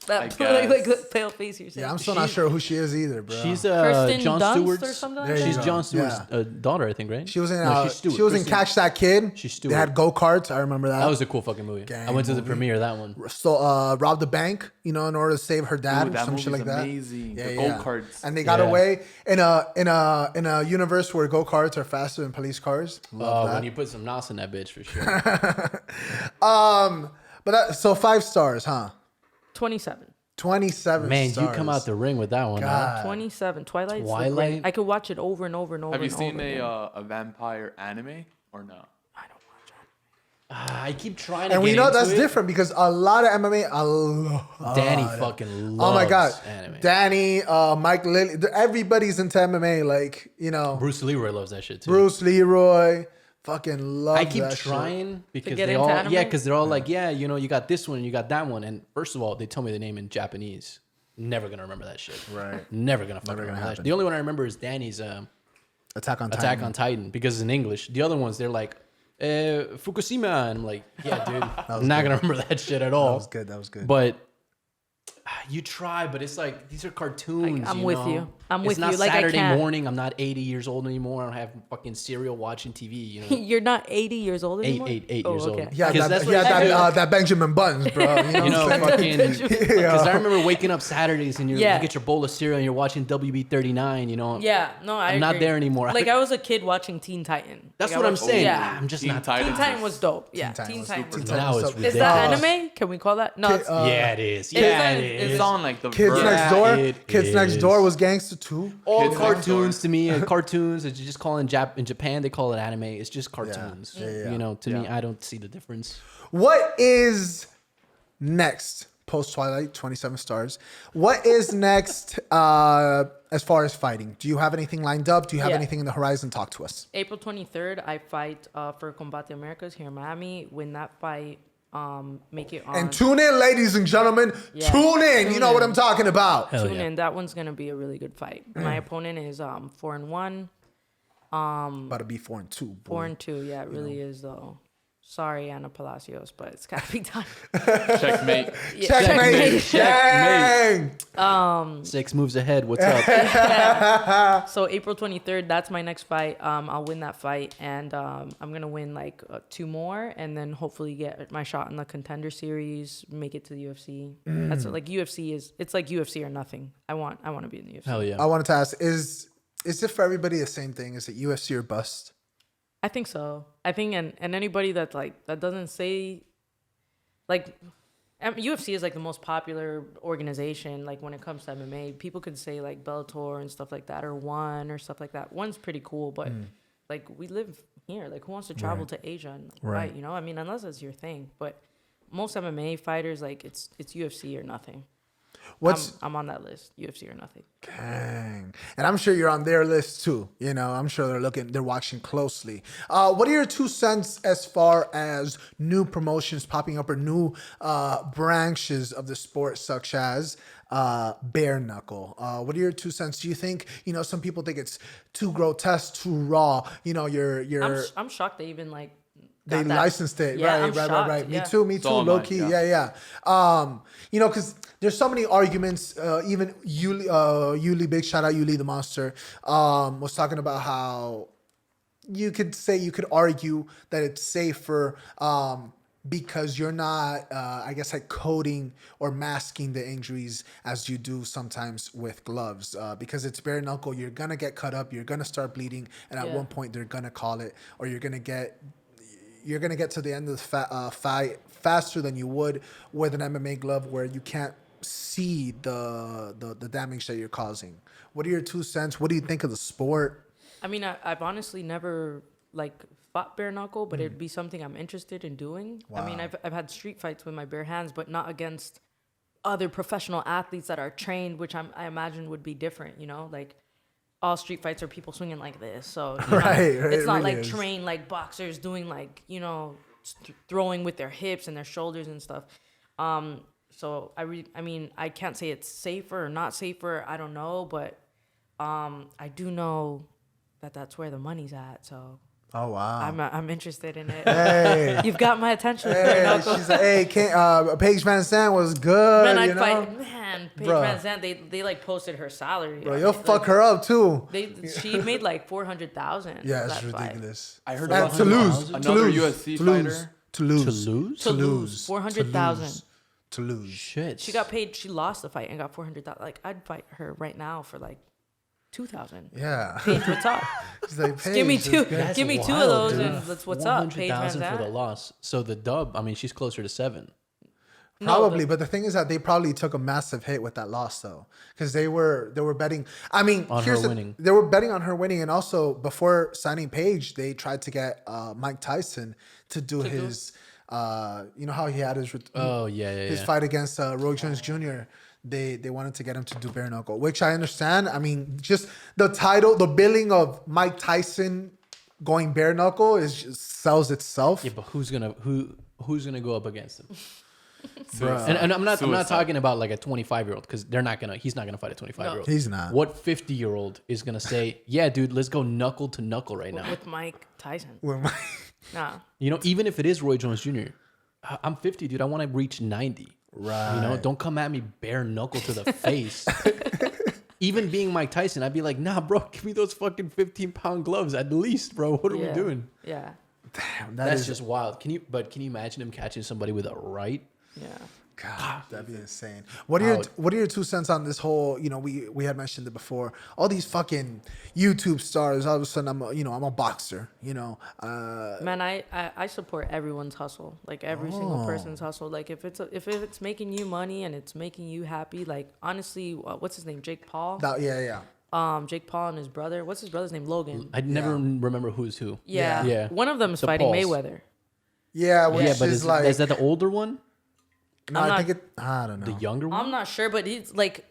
that I like guess. pale face you're saying. Yeah, I'm still not sure who she is either, bro. She's Kirsten John Dunst Stewart's. or something. There Like you She's go. John Stewart's Yeah. daughter, I think, right? She was in. No, she's Stewart. She was in Kristen- Catch That Kid. She's They Stewart. had go karts. I remember that. That was a cool fucking movie. Gang I went to the movie. premiere of that one. So robbed the bank, in order to save her dad Dude, or that some shit movie's like that. amazing. Yeah, The yeah. go-karts. And they got Yeah. away in a universe where go karts are faster than police cars. Love that. When you put some nos in that bitch, for sure. So 5 stars, huh? 27. 27 Man, stars. you come out the ring with that one. Huh? God. 27. Twilight's the Twilight? great. I could watch it over and over and over. Have you and seen over again. a vampire anime or no? I don't watch it. I keep trying to And get we know into that's it. different because a lot of MMA, Danny fucking loves oh my God, anime. Danny, Mike Lilly, everybody's into MMA. Like, Bruce Leroy loves that shit too. Bruce Leroy, fucking love I keep that shit. trying because get they into all anime? because they're all like, yeah, you got this one, you got that one, and first of all, they tell me the name in Japanese. Never gonna remember that shit. Right. Never gonna fucking gonna remember that happen. shit. The only one I remember is Danny's Attack on Titan. Attack on Titan because it's in English. The other ones they're like Fukushima, and I'm like, yeah, dude, I'm not gonna remember that shit at all. That was good. But you try, but it's like these are cartoons. I'm you with know? you. I'm It's with not you. Like, I Saturday can't. morning. I'm not 80 years old anymore. I don't have fucking cereal watching TV. You know, You're not 80 years old anymore. 8 years old. Yeah, Because that, that's what I do. that Benjamin Buttons, bro. You know, what I'm saying? fucking. Because I remember waking up Saturdays and you Yeah. get your bowl of cereal and you're watching WB 39. You know, Yeah, no, I'm not agree. there anymore. Like I was a kid watching Teen Titan. That's Like, what I I'm watched- saying. Yeah, I'm just Teen not. Titans Teen Titan is- was dope. Yeah, Teen Titan Teen was Titan super was dope. dope. Now it's Is ridiculous. Is that anime? Can we call that? No, it's, Yeah, it is. It's Yeah, on- it is. It's on like the Kids verge. Next Door. it Kids Next is. Door was gangster too. All Kids Next cartoons Door. to me, cartoons. It's just calling in Japan they call it anime. It's just cartoons. Yeah. You know, to me, Yeah. I don't see the difference. What is next post Twilight? 27 stars. What is next as far as fighting? Do you have anything lined up? Do you have Yeah. anything in the horizon? Talk to us. April 23rd. I fight for Combate Americas here in Miami. Win that fight. Make it on. And tune in, ladies and gentlemen. Yeah. Tune in. You Tune know what in. I'm talking about. Hell Tune yeah. in. That one's gonna be a really good fight. My opponent is 4-1. About to be 4-2. Boy. 4-2. Yeah, it really is though. Sorry, Anna Palacios, but it's gotta be done. Checkmate. Yeah, Checkmate. Checkmate. Gang. 6 moves ahead. What's up? So April 23rd, that's my next fight. I'll win that fight, and I'm gonna win like 2 more, and then hopefully get my shot in the Contender Series, make it to the UFC. That's like UFC is. It's like UFC or nothing. I want to be in the UFC. Hell yeah. I wanted to ask, is it for everybody the same thing? Is it UFC or bust? I think so. I think and anybody that doesn't say like UFC is like the most popular organization like when it comes to MMA. People could say like Bellator and stuff like that or One or stuff like that. One's pretty cool, but like we live here. Like who wants to travel to Asia and fight, you know? I mean, unless it's your thing. But most MMA fighters like it's UFC or nothing. I'm on that list. UFC or nothing. Dang. And I'm sure you're on their list too. You know, I'm sure they're watching closely. What are your 2 cents as far as new promotions popping up or new branches of the sport, such as bare knuckle? What are your 2 cents? Do you think, some people think it's too grotesque, too raw? I'm shocked they even like They got that. licensed it. Yeah, right, I'm right, shocked, right. yeah. Me too, So am low I, key. yeah. Yeah. Because there's so many arguments. Even Yuli, big shout out Yuli the Monster, was talking about how you could argue that it's safer because you're not, I guess, like coding or masking the injuries as you do sometimes with gloves. Because it's bare knuckle, you're gonna get cut up, you're gonna start bleeding, and at one point they're gonna call it, or you're gonna get to the end of the fight faster than you would with an MMA glove, where you can't see the damage that you're causing. What are your 2 cents? What do you think of the sport? I mean, I've honestly never like fought bare knuckle, but it'd be something I'm interested in doing. I mean, I've had street fights with my bare hands, but not against other professional athletes that are trained, which I imagine would be different. Like all street fights are people swinging like this, so Right, it's it not really like is. trained like boxers doing like throwing with their hips and their shoulders and stuff. So I mean, I can't say it's safer or not safer. I don't know, but I do know that that's where the money's at. So Oh wow. I'm interested in it. Hey. You've got my attention. Hey, Knuckle. she's like, hey, Paige Van Sant was good. Man, I'd you know? fight. Man, Paige Bruh. Van Sant, they like posted her salary. Bro, you'll fuck her up too. She made like 400,000. Yeah, it's ridiculous. I heard And about Toulouse, another UFC fighter. Toulouse. To lose 400,000. Toulouse. Shit. She got paid. She lost the fight and got 400,000. Like I'd fight her right now for like 2,000. Yeah. Paige, what's up? She's like, Give me Paige, two. let's go. That's Give me two of wild, those, dude. and let's what's up. Paige Van 100,000 for the Sant. loss. So the dub, I mean, she's closer to 7. Probably, but the thing is that they probably took a massive hit with that loss, though, because they were betting. I mean, On her winning. They were betting on her winning, and also before signing Paige, they tried to get Mike Tyson to do his. You know how he had his his fight against Roy Jones Jr. They wanted to get him to do bare knuckle, which I understand. I mean, just the title, the billing of Mike Tyson going bare knuckle is just sells itself. Yeah, but who's gonna go up against him? Bruh. And I'm not Suicide. talking about like a 25-year-old because he's not gonna fight a 25-year-old. He's not. What 50-year-old is gonna say, yeah, dude, let's go knuckle to knuckle right now? With Mike Tyson. With Mike- Nah. You know, even if it is Roy Jones Jr., I'm 50, dude. I want to reach 90. Right. You know, don't come at me bare knuckle to the face. Even being Mike Tyson, I'd be like, nah, bro, give me those fucking 15-pound gloves at least, bro. What are we doing? Yeah. Damn, That's just wild. Can you imagine him catching somebody with a right? Yeah. God, that'd be insane. What are your 2 cents on this whole? You know, we had mentioned it before. All these fucking YouTube stars. All of a sudden, I'm a boxer. You know, Man, I support everyone's hustle. Like every single person's hustle. Like if it's making you money and it's making you happy. Like honestly, what's his name? Jake Paul. Jake Paul and his brother. What's his brother's name? Logan. I never remember who's who. Yeah. Yeah. One of them is The fighting Pauls. Mayweather. yeah, which Yeah, but is like is that the older one? no, I'm I not- think I don't know. The younger one? I'm not sure, but he's like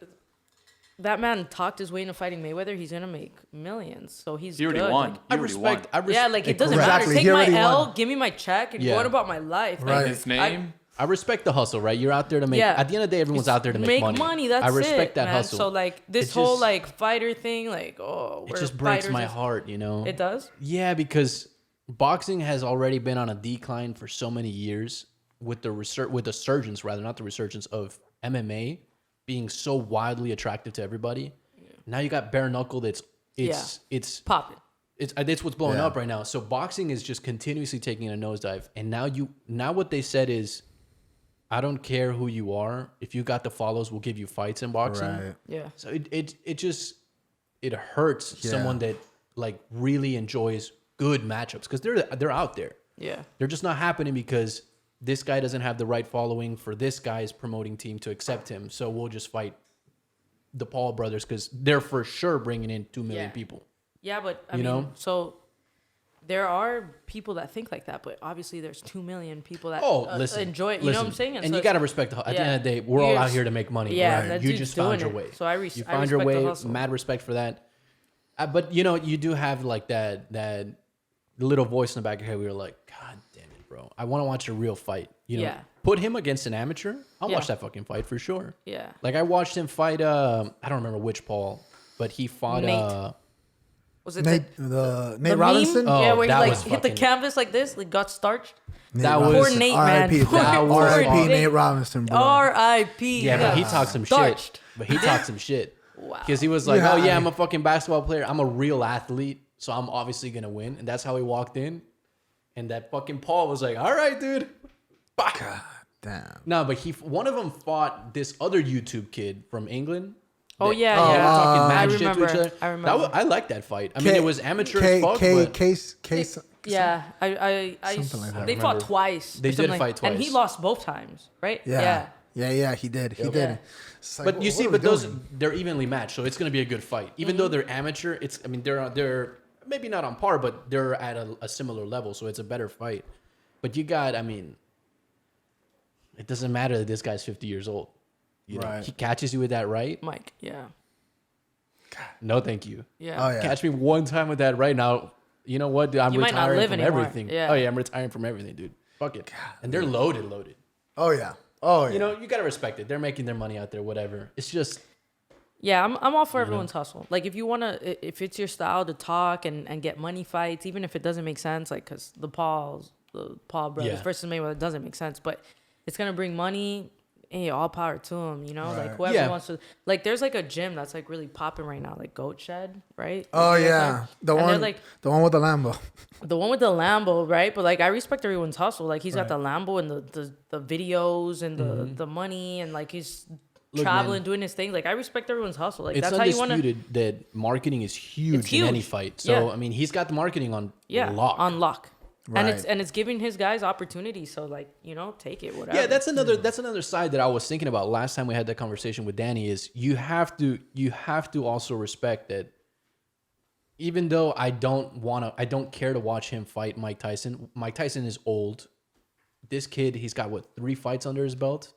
that man talked his way into fighting Mayweather. He's gonna make millions, so he's He already good. won. Like, I He already respect. won. yeah, like it doesn't Exactly, matter. he Take my already L, won. give me my check, and Yeah. go on about my life. Like, Right. His name. I respect the hustle, right? You're out there to make. Yeah. At the end of the day, everyone's out there to make money. That's I respect it, that man. hustle. So like this It whole just- like fighter thing, like it we're just breaks fighters my and- heart, you know. It does. Yeah, because boxing has already been on a decline for so many years with the resurgence, rather not the resurgence of MMA being so wildly attractive to everybody. Now you got bare knuckle. It's Popping. it's what's blowing Yeah. up right now. So boxing is just continuously taking a nosedive. And now what they said is, I don't care who you are. If you got the follows, we'll give you fights in boxing. Right. Yeah. So it hurts Yeah. someone that like really enjoys good matchups because they're out there. Yeah. They're just not happening because this guy doesn't have the right following for this guy's promoting team to accept him. So we'll just fight the Paul brothers because they're for sure bringing in 2 million Yeah. people. Yeah, but I You mean, know? so there are people that think like that, but obviously there's 2 million people that Listen, enjoy it. You listen. know what I'm saying? And so you it's- got to respect at the yeah. end of the day, we're all You're out s- here to make money. Yeah, right? that You dude's just found doing your it. way. So I you respect found your the way. hustle. Mad respect for that. But you know, you do have like that little voice in the back of your head where you're like, God damn it, bro. I want to watch a real fight. You know, Yeah. put him against an amateur. I'll Yeah. watch that fucking fight for sure. Yeah. Like I watched him fight. I don't remember which Paul, but he fought. Nate. Was it Nate the Robinson. Meme? Oh, yeah, where he that like was hit the fucking- canvas like this, like got starched. That Poor was Nate, man. R.I.P. Poor- That was R.I.P. fucking- Nate Robinson, bro. R.I.P. Yeah, but he talked some Starched. shit. But he talked some shit. Wow. Because he was like, Yeah, oh, yeah, I- I'm a fucking basketball player. I'm a real athlete. So I'm obviously going to win. And that's how he walked in. And that fucking Paul was like, all right, dude. Bah. God damn. No, but one of them fought this other YouTube kid from England. Oh, That- yeah, they were yeah. talking I mad shit to remember. each other. I remember. I like that fight. I mean, it was amateur as fuck, but Case. Yeah, Something like that, they I fought remember. twice. They or did something fight and he twice. lost both times, right? Yeah, he did. He Yep. did. Yeah. It's like, But you what see, are we but those doing? they're evenly matched, so it's going to be a good fight. Even Mm-hmm. though they're amateur, they're maybe not on par, but they're at a similar level, so it's a better fight. But it doesn't matter that this guy's 50 years old. You know, Right. he catches you with that right. Mike, yeah. No, thank you. Yeah. Oh yeah. Catch me one time with that right now. You know what, dude? I'm You might not retiring live from anymore. everything. Yeah. Oh yeah, I'm retiring from everything, dude. Fuck it. And they're loaded. Oh yeah. Oh, yeah. You know, you gotta respect it. They're making their money out there, whatever. It's just Yeah, I'm all for everyone's hustle. Like, if you wanna, if it's your style to talk and get money fights, even if it doesn't make sense, like, cause the Paul brothers versus Mayweather doesn't make sense, but it's gonna bring money. Hey, all power to them, you know. Right. Like, whoever Yeah. wants to. Like, there's like a gym that's like really popping right now, like Goat Shed, right? Oh Like, yeah, the and they're, one, like, the one with the Lambo. the one with the Lambo, right? But like, I respect everyone's hustle. Like, he's got the Lambo and the videos and the money, and like he's Look, traveling, man. doing his thing. Like, I respect everyone's hustle. Like, it's that's how you want to. undisputed that marketing is huge in any huge. fight. So Yeah. I mean, he's got the marketing on Yeah, lock. on lock. Right. And it's giving his guys opportunities. So like, you know, take it, whatever. Yeah, that's another side that I was thinking about last time we had that conversation with Danny. Is you have to also respect that. Even though I don't care to watch him fight Mike Tyson. Mike Tyson is old. This kid, he's got 3 fights under his belt.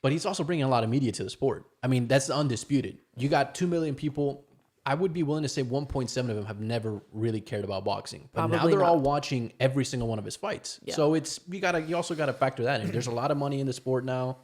But he's also bringing a lot of media to the sport. I mean, that's undisputed. You got 2 million people. I would be willing to say 1.7 of them have never really cared about boxing. But now Probably they're all not. watching every single one of his fights. Yeah. So you also gotta factor that in. There's a lot of money in the sport now.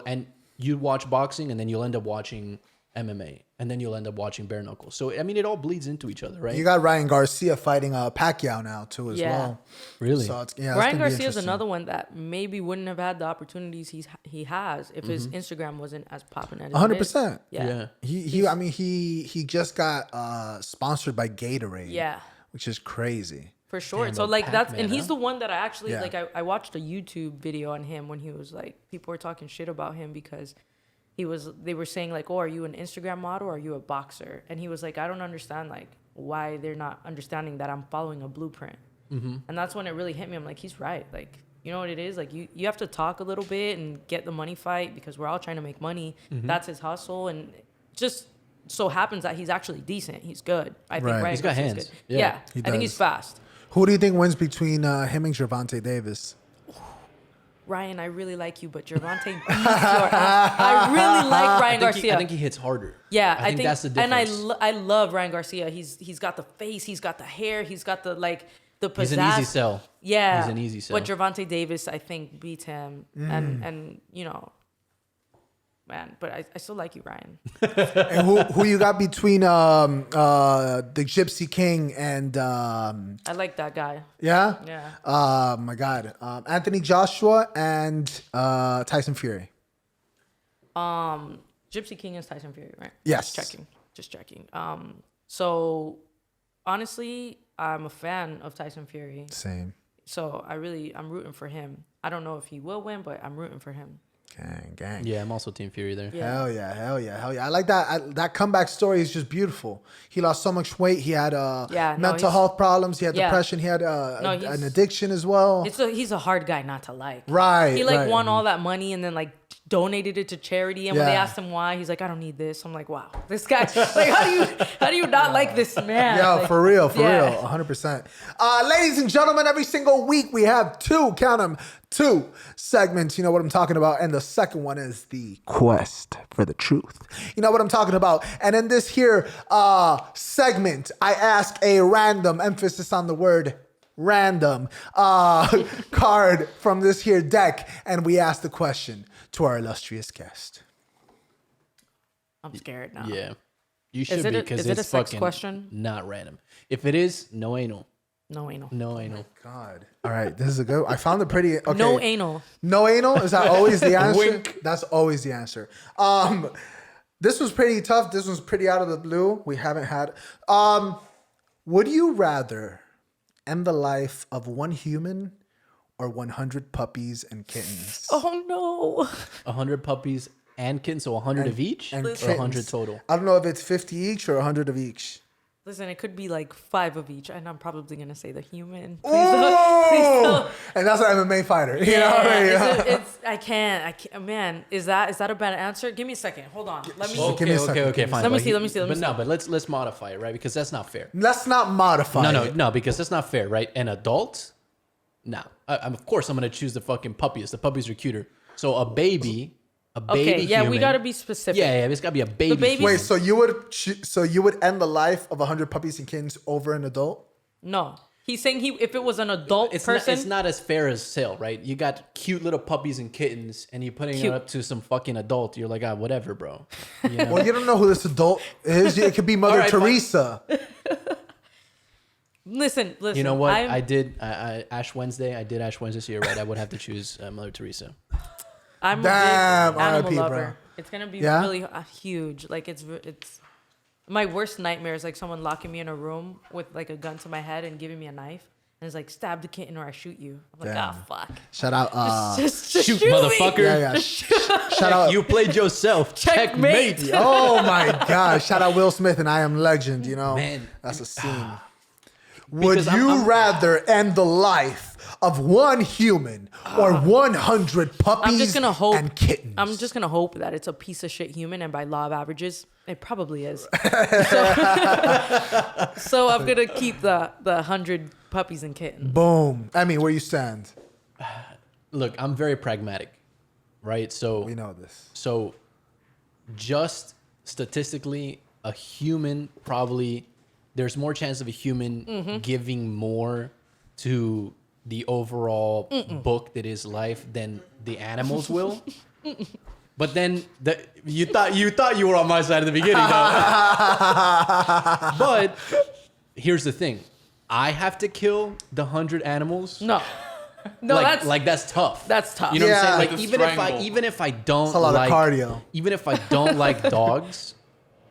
And you watch boxing and then you'll end up watching MMA and then you'll end up watching bare knuckles. So I mean, it all bleeds into each other, right? You got Ryan Garcia fighting Pacquiao now too as Yeah. well. Really? So it's, Ryan gonna be Garcia is interesting. another one that maybe wouldn't have had the opportunities he has if his Instagram wasn't as popping as it is. 100%. Yeah. He just got sponsored by Gatorade. Yeah. Which is crazy. For sure. Damn, So but like that's Pac-Man, and he's huh? the one that I actually Yeah. like I watched a YouTube video on him when he was like people were talking shit about him because they were saying like, "Oh, are you an Instagram model or are you a boxer?" And he was like, "I don't understand like why they're not understanding that I'm following a blueprint." And that's when it really hit me. I'm like, he's right. Like, you know what it is? Like you have to talk a little bit and get the money fight because we're all trying to make money. That's his hustle, and just so happens that he's actually decent. He's good. I think Right. Ryan He's got Garcia's hands. good. Yeah. Yeah. He I think he's does. fast. Who do you think wins between him and Gervonta Davis? Ryan, I really like you, but Gervonta beats your ass. I really like Ryan Garcia. I think he hits harder. Yeah, I think that's the difference. And I love Ryan Garcia. He's got the face, he's got the hair, he's got the pizzazz. He's an easy sell. Yeah, He's an easy sell. But Gervonta Davis, I think, beats him, and you know, man. But I still like you, Ryan. And who you got between the Gypsy King and I like that guy. yeah? Yeah. My God. Anthony Joshua and Tyson Fury. Gypsy King is Tyson Fury, right? Yes. Just checking. So honestly, I'm a fan of Tyson Fury. Same. So I'm rooting for him. I don't know if he will win, but I'm rooting for him. Gang. Yeah, I'm also Team Fury there. Yeah. Hell yeah. I like that. That comeback story is just beautiful. He lost so much weight. He had mental health problems. He had depression. He had an addiction as well. He's a hard guy not to like. Right. He right. won all that money and then like donated it to charity. And when they Yeah. asked him why, he's like, I don't need this. I'm like, wow, this guy. Like, how do you not like this man? Yeah, Like, for real, yeah. 100%. Ladies and gentlemen, every single week we have two segments. You know what I'm talking about. And the second one is the quest for the truth. You know what I'm talking about. And in this here segment, I ask a random, emphasis on the word random, card from this here deck. And we ask the question to our illustrious guest. I'm scared now. Yeah. You should be is because it it's a sex fucking question? not random. If it is, no anal. No anal. No anal. God. All right, this is a good. I found it pretty. Okay. No anal. No anal? Is that always the answer? Wink. That's always the answer. This was pretty tough. This was pretty out of the blue. We haven't had. Would you rather end the life of one human or 100 puppies and kittens? Oh no. 100 puppies and kittens, so 100 of each? And Or 100 kittens. total? I don't know if it's 50 each or 100 of each. Listen, it could be like 5 of each, and I'm probably gonna say the human. Please Oh! And that's an MMA fighter. You know what I mean? I can't. Man, is that a bad answer? Give me a second. Hold on. Let me. Give me a second. Okay, fine. Let me But see. But no, but let's modify it, right? Because that's not fair. Let's not modify it. No, because that's not fair, right? An adult? No. Of course, I'm going to choose the fucking puppies. The puppies are cuter. So a baby Okay, yeah, human, we gotta be specific. Yeah, it's got to be a baby. babies- human. Wait, so you would end the life of 100 puppies and kittens over an adult? No. He's saying if it was an adult It's person. it's not as fair as sale, right? You got cute little puppies and kittens, and you're putting it up to some fucking adult. You're like, whatever, bro. You know? Well, you don't know who this adult is. It could be Mother right, fine. Teresa. Listen. You know what? I did Ash Wednesday. I did Ash Wednesday, so you're right. I would have to choose Mother Teresa. I'm a Damn, big animal RIP, lover. bro. It's gonna be Yeah? really huge. Like it's my worst nightmare is like someone locking me in a room with like a gun to my head and giving me a knife and it's like stab the kitten or I shoot you. I'm like, Damn. fuck. Shout out. Just Shoot, shoot me. motherfucker. Yeah. Shout out. You played yourself. Checkmate. Checkmate. Oh my God! Shout out Will Smith and I Am Legend. You know, Man. that's a scene. Would Because you I'm- rather end the life of one human or 100 puppies I'm just gonna hope. and kittens? I'm just gonna hope that it's a piece of shit human, and by law of averages, it probably is. So I'm gonna keep the 100 puppies and kittens. Boom. I mean, where you stand? Look, I'm very pragmatic, right? So We know this. So, just statistically, a human probably there's more chance of a human giving more to the overall book that is life than the animals will. But then you thought you were on my side at the beginning, though. But here's the thing: I have to kill the 100 animals. No, that's tough. that's tough. You know what I'm Yeah. saying? Like Like a even strangle. if I don't It's a lot of like cardio. even if I don't like dogs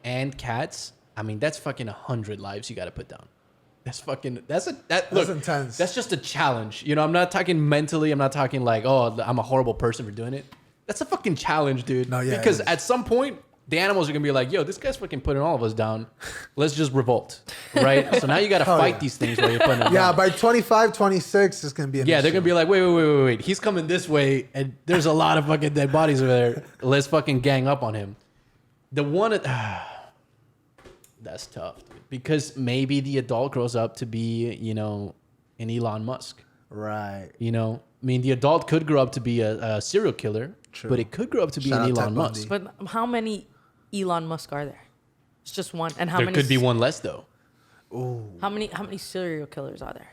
and cats, I mean that's fucking 100 lives you got to put down. Look, intense. That's just a challenge. You know, I'm not talking mentally. I'm not talking like, oh, I'm a horrible person for doing it. That's a fucking challenge, dude. No, yeah, it because is. at some point the animals are gonna be like, yo, this guy's fucking putting all of us down. Let's just revolt, right? So now you got to fight yeah. these things while you're putting them Yeah, down. by 25, 26, it's gonna be. An Yeah, they're issue. gonna be like, wait. He's coming this way, and there's a lot of fucking dead bodies over there. Let's fucking gang up on him. The one, that's tough, dude. Because maybe the adult grows up to be, you know, an Elon Musk. Right. You know, I mean, the adult could grow up to be a serial killer, True. but it could grow up to be Shout an out Ted Elon Bundy. Musk. But how many Elon Musk are there? It's just one. And how There many? could be one less though. How many serial killers are there?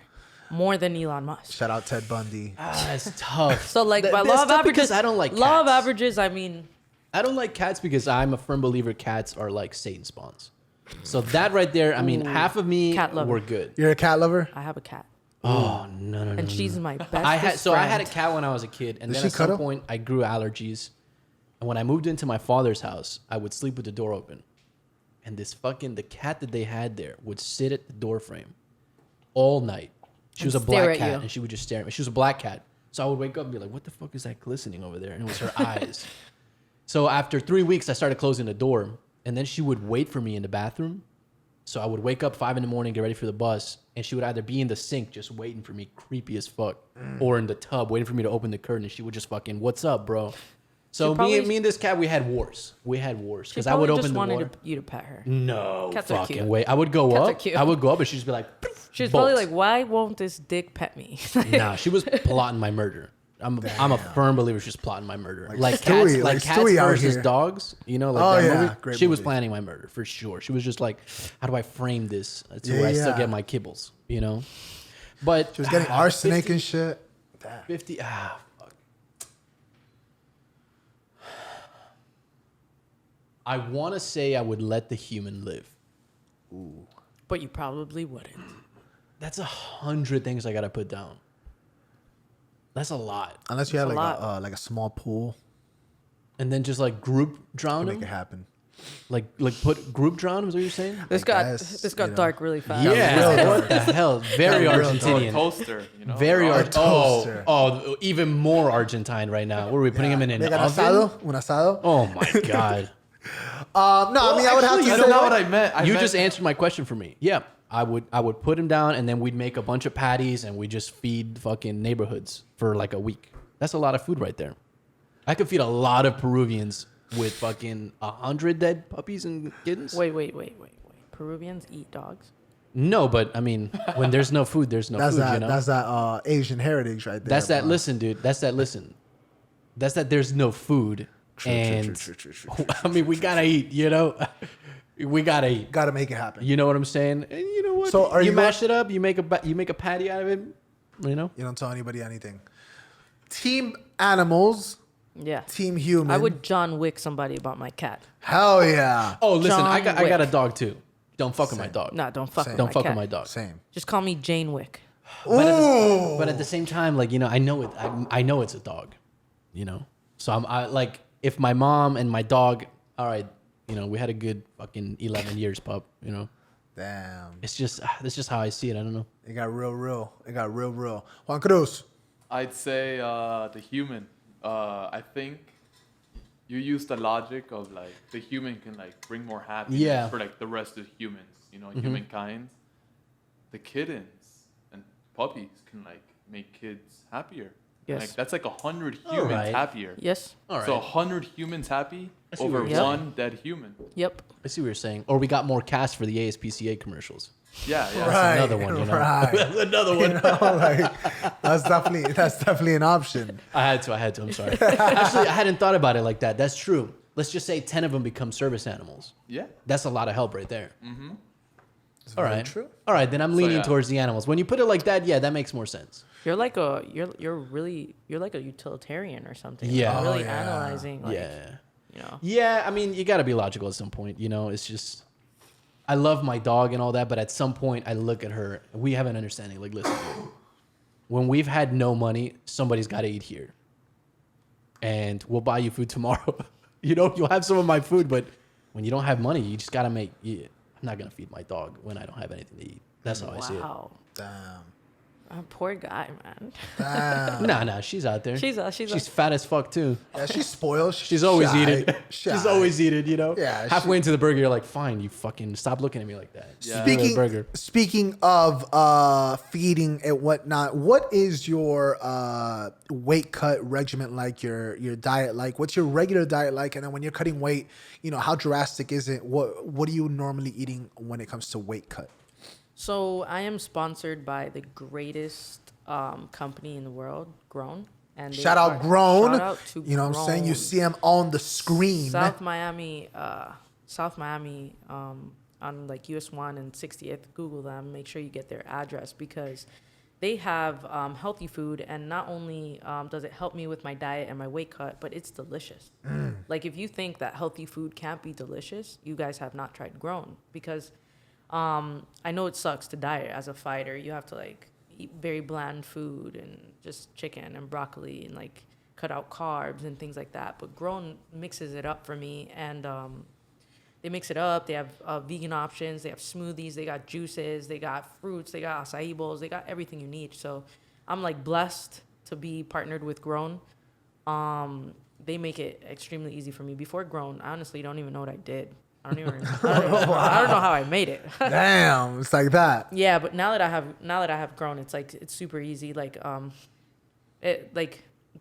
More than Elon Musk. Shout out Ted Bundy. That's tough. So like by That's law of tough averages, because I don't like law of cats. averages. I mean, I don't like cats because I'm a firm believer cats are like Satan spawns. So that right there, I mean, half of me Cat lover. were good. You're a cat lover. I have a cat, Oh no. and she's my best. I had a cat when I was a kid, and Does then she at some cuddle? point I grew allergies. And when I moved into my father's house, I would sleep with the door open, and the cat that they had there would sit at the door frame all night. She was a And stare black at cat, you. and she would just stare at me. She was a black cat, so I would wake up and be like, "What the fuck is that glistening over there?" And it was her eyes. So after 3 weeks, I started closing the door, and then she would wait for me in the bathroom. So I would wake up 5 a.m, get ready for the bus, and she would either be in the sink just waiting for me, creepy as fuck, or in the tub waiting for me to open the curtain, and she would just fucking, "What's up, bro?" So probably- me and this cat, we had wars. Because She I would probably open just the wanted door. you to pet her. No Cats are fucking cute. way. I would go Cats are up. cute. I would go up, and she'd just be like, She was probably bolt. like, "Why won't this dick pet me?" Nah, she was plotting my murder. I'm a firm believer she's plotting my murder. Like Stewie- cats, like cats Stewie out versus here. dogs. You know, like Oh, that yeah. movie. Great She was movie. planning my murder for sure. She was just like, how do I frame this to Yeah, where I still yeah. get my kibbles? You know, but She was getting arsenic and shit. 50. Fuck. I want to say I would let the human live. But you probably wouldn't. That's 100 things I gotta put down. That's a lot. Unless you had It's a like a small pool And then just like group to drown make it them? happen. Like put group drown is what you're saying? This I got guess, this got you know. dark really fast. Yeah, real what the hell? Very Got real Or a Argentinian. toaster, you know? Very Or- toaster. Oh, even more Argentine right now. What are we putting him in an Like an oven? asado? Un asado? Oh my god! No, I mean, I would have to You say. don't know what I meant. I You meant- just answered my question for me. Yeah, I would put him down, and then we'd make a bunch of patties, and we just feed fucking neighborhoods for like a week. That's a lot of food right there. I could feed a lot of Peruvians with fucking 100 dead puppies and kittens. Wait. Peruvians eat dogs. No, but I mean, when there's no food, there's no That's food. that. You know, That's that Asian heritage right there. that's that. bro. Listen, dude. That's that. Listen. That's that. There's no food, and True. I mean, we gotta eat. You know, We gotta eat. Gotta make it happen. You know what I'm saying? And you know what? So are you mash it up? You make a patty out of it. You know? You don't tell anybody anything. Team animals, Yeah. team human. I would John Wick somebody about my cat. Hell yeah. Oh, listen, John I got a Wick. dog too. Don't fuck with my dog. Nah, don't fuck Same. with Don't my fuck cat. with my dog. Same. Just call me Jane Wick. But at the same time, like, you know, I know it. I know it's a dog. You know, so I like if my mom and my dog. All right, you know, we had a good fucking 11 years, pup. You know, Damn. it's just that's just how I see it. I don't know. It got real. It got real. Juan Cruz. I'd say the human. I think you use the logic of like the human can like bring more happiness Yeah. for like the rest of humans, you know, humankind. The kittens and puppies can like make kids happier. Yes. Like that's like 100 humans Alright. happier. Yes. All right. So 100 humans happy see over what you're one dead human. Yep. I see what you're saying. Or we got more cast for the ASPCA commercials. Yeah, yeah. Right. another one, you know. Right. That's another one. You know, like, that's definitely an option. I had to. I'm sorry. Actually, I hadn't thought about it like that. That's true. Let's just say 10 of them become service animals. Yeah. That's a lot of help right there. It's All very right. true. All right, then I'm leaning yeah. towards the animals. When you put it like that, yeah, that makes more sense. You're like a you're like a utilitarian or something. Yeah. Like, really Oh, yeah. analyzing. Like, Yeah. You know. Yeah, I mean, you got to be logical at some point. You know, it's just, I love my dog and all that, but at some point I look at her, and we have an understanding. Like, listen, dude, when we've had no money, somebody's got to eat here. And we'll buy you food tomorrow. You know, you'll have some of my food, but when you don't have money, you just got to make, I'm not going to feed my dog when I don't have anything to eat. That's how I see it. Wow. Damn. Poor guy, man. Damn. Nah, she's out there. She's fat as fuck too. Yeah, she's spoiled. She's always shy, eating. shy. She's always eating, you know? Yeah, Halfway into the burger, you're like, fine, you fucking stop looking at me like that. Yeah. Give me the burger. Speaking of feeding and whatnot, what is your weight cut regimen like? Your diet like? What's your regular diet like? And then when you're cutting weight, you know, how drastic is it? What are you normally eating when it comes to weight cut? So I am sponsored by the greatest company in the world, Grown. And they Shout out are- Grown. Shout out to You know what I'm saying? You Grown. see them on the screen. South Miami, on like US 1 and 60th. Google them. Make sure you get their address because they have healthy food, and not only does it help me with my diet and my weight cut, but it's delicious. Like if you think that healthy food can't be delicious, you guys have not tried Grown because I know it sucks to diet as a fighter. You have to like eat very bland food and just chicken and broccoli and like cut out carbs and things like that. But Grown mixes it up for me, and they mix it up. They have vegan options. They have smoothies. They got juices. They got fruits. They got acai bowls. They got everything you need. So I'm like blessed to be partnered with Grown. They make it extremely easy for me. Before Grown, I honestly don't even know what I did. I don't know how I made it. Damn, it's like that. Yeah, but now that I have Grown, it's like it's super easy. Like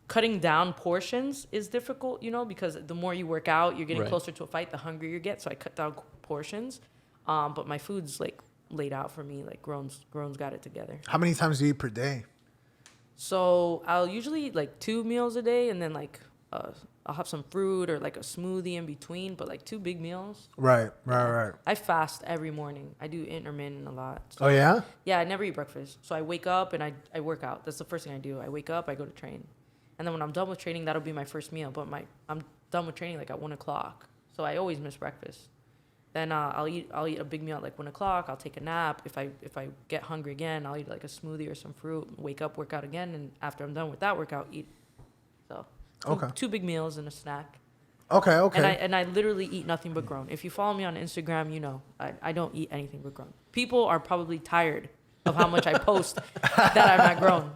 cutting down portions is difficult, you know, because the more you work out, you're getting Right. closer to a fight, the hungrier you get. So I cut down portions. But my food's like laid out for me. Like Grown's got it together. How many times do you eat per day? So I'll usually eat like 2 meals a day, and then like I'll have some fruit or like a smoothie in between. But like 2 big meals. Right. I fast every morning. I do intermittent a lot. So Oh yeah. yeah, I never eat breakfast. So I wake up and I work out. That's the first thing I do. I wake up, I go to train. And then when I'm done with training, that'll be my first meal. But I'm done with training like at 1 o'clock. So I always miss breakfast. Then I'll eat a big meal at like 1 o'clock. I'll take a nap. If I get hungry again, I'll eat like a smoothie or some fruit. Wake up, work out again, and after I'm done with that workout, eat. So Okay. 2 big meals and a snack. Okay. And I literally eat nothing but Grown. If you follow me on Instagram, you know I don't eat anything but Grown. People are probably tired of how much I post that I'm not Grown.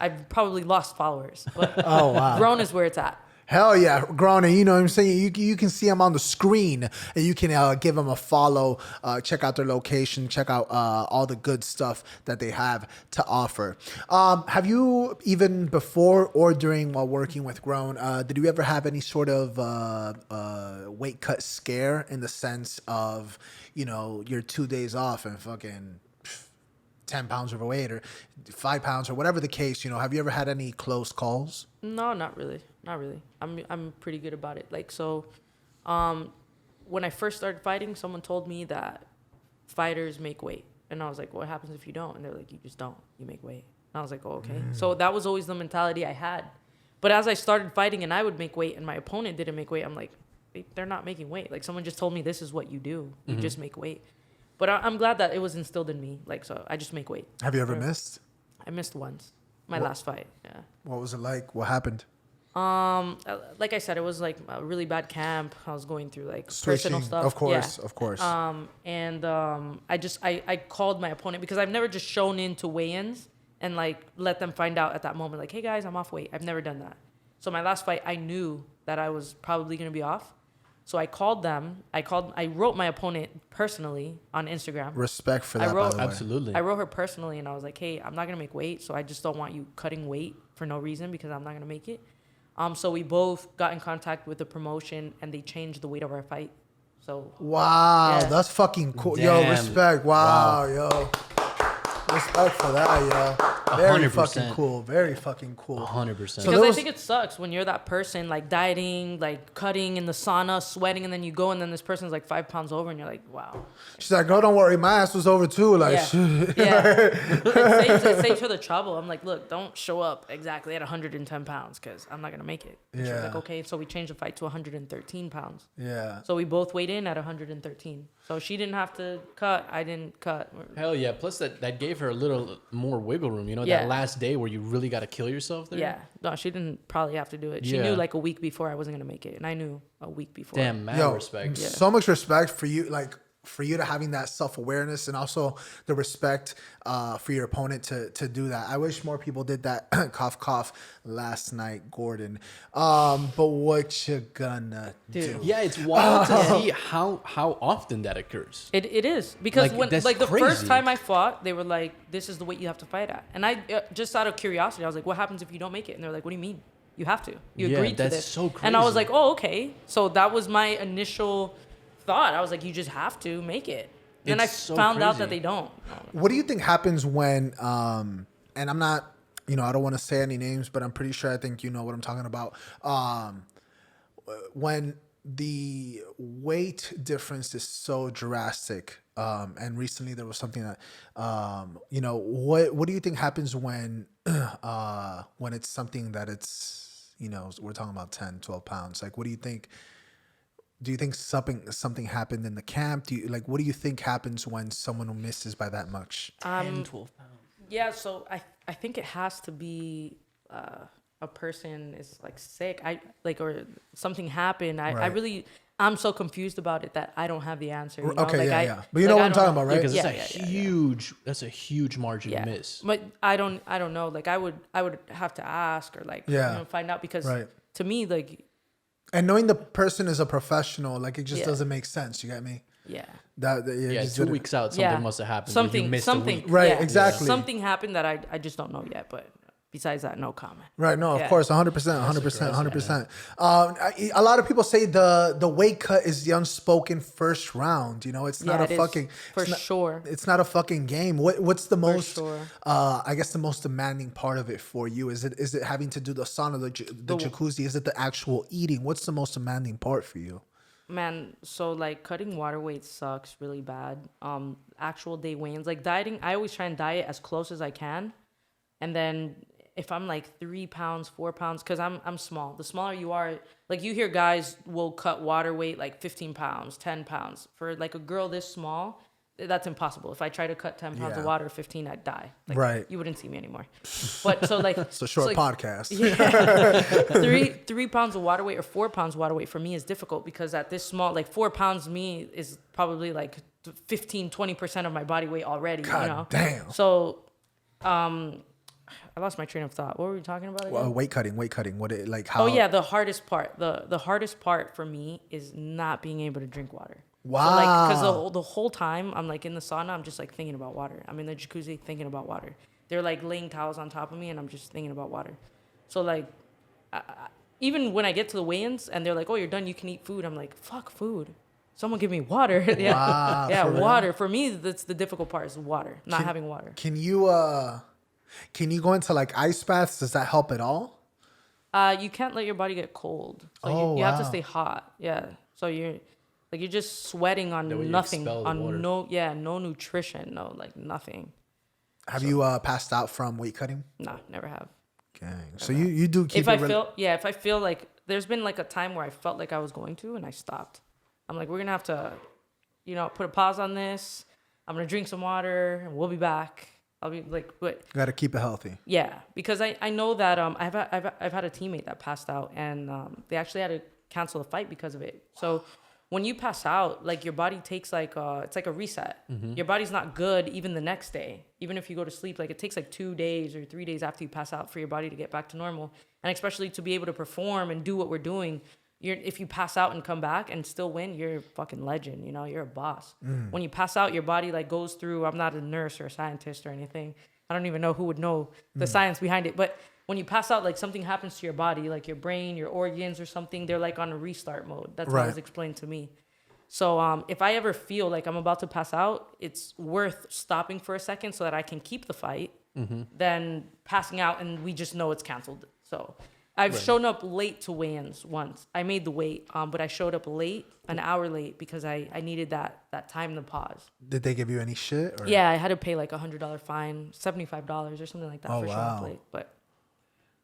I've probably lost followers, but Oh wow. Grown is where it's at. Hell yeah, Grown, and you know what I'm saying? You can see them on the screen, and you can give them a follow, check out their location, check out all the good stuff that they have to offer. Have you, even before or during while working with Grown, did you ever have any sort of weight cut scare in the sense of, you know, you're 2 days off and fucking 10 pounds overweight or 5 pounds or whatever the case, you know, have you ever had any close calls? No, not really. I'm pretty good about it. Like so, when I first started fighting, someone told me that fighters make weight. And I was like, what happens if you don't? And they're like, you just don't. You make weight. And I was like, oh, okay. So that was always the mentality I had. But as I started fighting and I would make weight and my opponent didn't make weight, I'm like, they're not making weight. Like, someone just told me this is what you do. You just make weight. But I'm glad that it was instilled in me. Like, so I just make weight. Have you ever missed? I missed once. My last fight, yeah. What was it like? What happened? Like I said, it was like a really bad camp. I was going through like Switching, personal stuff. of course, yeah. of course. I called my opponent because I've never just shown into weigh-ins and like let them find out at that moment, like, hey guys, I'm off weight. I've never done that. So my last fight, I knew that I was probably gonna be off. So I called them. I wrote my opponent personally on Instagram. Respect for that, by the way. Absolutely. I wrote her personally, and I was like, hey, I'm not gonna make weight, so I just don't want you cutting weight for no reason because I'm not gonna make it. So we both got in contact with the promotion, and they changed the weight of our fight. So wow, yeah. that's fucking cool. Damn. Yo, respect. Wow, yo. Respect for that, yo. Very 100%. fucking cool. Very fucking cool. 100%. So because there I was- think it sucks when you're that person like dieting, like cutting in the sauna, sweating, and then you go and then this person's like 5 pounds over, and you're like, wow. She's like, girl, don't worry, my ass was over too. Like, Yeah. shit. Yeah. It saves her the trouble. I'm like, look, don't show up exactly at 110 pounds because I'm not going to make it. And she was Yeah. like, okay. So we changed the fight to 113 pounds. Yeah. So we both weighed in at 113. So she didn't have to cut. I didn't cut. Hell yeah. Plus that gave her a little more wiggle room. You know, Yeah. that last day where you really got to kill yourself there. Yeah. No, she didn't probably have to do it. She Yeah. knew like a week before I wasn't going to make it. And I knew a week before. Damn, mad Yo, respect. Yeah. so much respect for you, like for you to having that self-awareness and also the respect for your opponent to do that. I wish more people did that. Cough, cough. Last night, Gordon. But what you gonna do? Yeah, it's wild to see how often that occurs. It is because Like, when that's like the crazy. first time I fought, they were like, "This is the weight you have to fight at," and I just out of curiosity, I was like, "What happens if you don't make it?" And they're like, "What do you mean? You have to. You Yeah, agreed to that's this." so And I was crazy. like, "Oh, okay." So that was my initial thought. I was like, "You just have to make it." And I It's so found out crazy. that they don't. What do you think happens when, and I'm not, I don't want to say any names, but I'm pretty sure I think you know what I'm talking about. When the weight difference is so drastic, and recently there was something that, what do you think happens when it's something that it's, we're talking about 10, 12 pounds? Like, what do you think? Do you think something happened in the camp? What do you think happens when someone misses by that much? 10, 12 pounds. Yeah, so I think it has to be a person is like sick. Or something happened. Right. I'm so confused about it that I don't have the answer. You know? Okay, like, yeah. But you know what I'm talking about, right? Because Yeah, it's yeah, that's a huge margin Yeah, miss. but I don't know. Like I would have to ask or find out because Right. to me like And knowing the person is a professional, like it just Yeah. doesn't make sense. You get me? yeah. Yeah, just 2 didn't- weeks out, something Yeah. must have happened. Something, you missed a week. Right, yeah. exactly. Something happened that I just don't know yet. But besides that, no comment. Right. No, of Yeah. course, 100%, 100%, 100%. A lot of people say the weight cut is the unspoken first round. It's not Yeah, a it is, fucking for it's not- sure. It's not a fucking game. What's the most? sure. I guess the most demanding part of it for you is it having to do the sauna, the jacuzzi? Is it the actual eating? What's the most demanding part for you? Man, so like cutting water weight sucks really bad. Actual day weigh-ins, like dieting, I always try and diet as close as I can. And then if I'm like 3 pounds, 4 pounds, because I'm small. The smaller you are, like you hear guys will cut water weight like 15 pounds, 10 pounds. For like a girl this small, that's impossible. If I try to cut 10 pounds of Yeah. water, 15, I'd die. Like, Right. You wouldn't see me anymore. But so like It's a short like, podcast. Yeah. 3 pounds of water weight or 4 pounds water weight for me is difficult because at this small, like 4 pounds to me is probably like 15, 20% of my body weight already. God damn. So, I lost my train of thought. What were we talking about again? Well, weight cutting. What it like? How? Oh yeah, the hardest part. The hardest part for me is not being able to drink water. Wow. So like, because the whole time I'm like in the sauna, I'm just like thinking about water. I'm in the jacuzzi thinking about water. They're like laying towels on top of me, and I'm just thinking about water. So like, even when I get to the weigh-ins and they're like, "Oh, you're done. You can eat food." I'm like, "Fuck food. Someone give me water." Yeah, Wow, yeah, for real? water. For me, that's the difficult part is water. Not having water. Can you go into like ice baths? Does that help at all? You can't let your body get cold. So Oh, you have to wow. stay hot. Yeah. So Like you're just sweating on The way you nothing, expel the water. no nutrition, no like nothing. Have you passed out from weight cutting? Nah, never have. Gang. So you do keep If I feel like there's been like a time where I felt like I was going to and I stopped. I'm like, we're gonna have to, put a pause on this. I'm gonna drink some water and we'll be back. I'll be like, but you got to keep it healthy. yeah, because I know that I've had a teammate that passed out and they actually had to cancel the fight because of it. So when you pass out, like your body takes like it's like a reset. Your body's not good even the next day. Even if you go to sleep, like it takes like 2 days or 3 days after you pass out for your body to get back to normal. And especially to be able to perform and do what we're doing, if you pass out and come back and still win, you're a fucking legend. You're a boss. When you pass out, your body like goes through. I'm not a nurse or a scientist or anything. I don't even know who would know the science behind it, but when you pass out, like something happens to your body, like your brain, your organs or something, they're like on a restart mode. That's how it was explained to me. So if I ever feel like I'm about to pass out, it's worth stopping for a second so that I can keep the fight than passing out and we just know it's canceled. So I've shown up late to weigh-ins once. I made the weight, but I showed up late, an hour late, because I needed that time to pause. Did they give you any shit? Or? Yeah, I had to pay like $100 fine, $75 or something like that for showing up late. But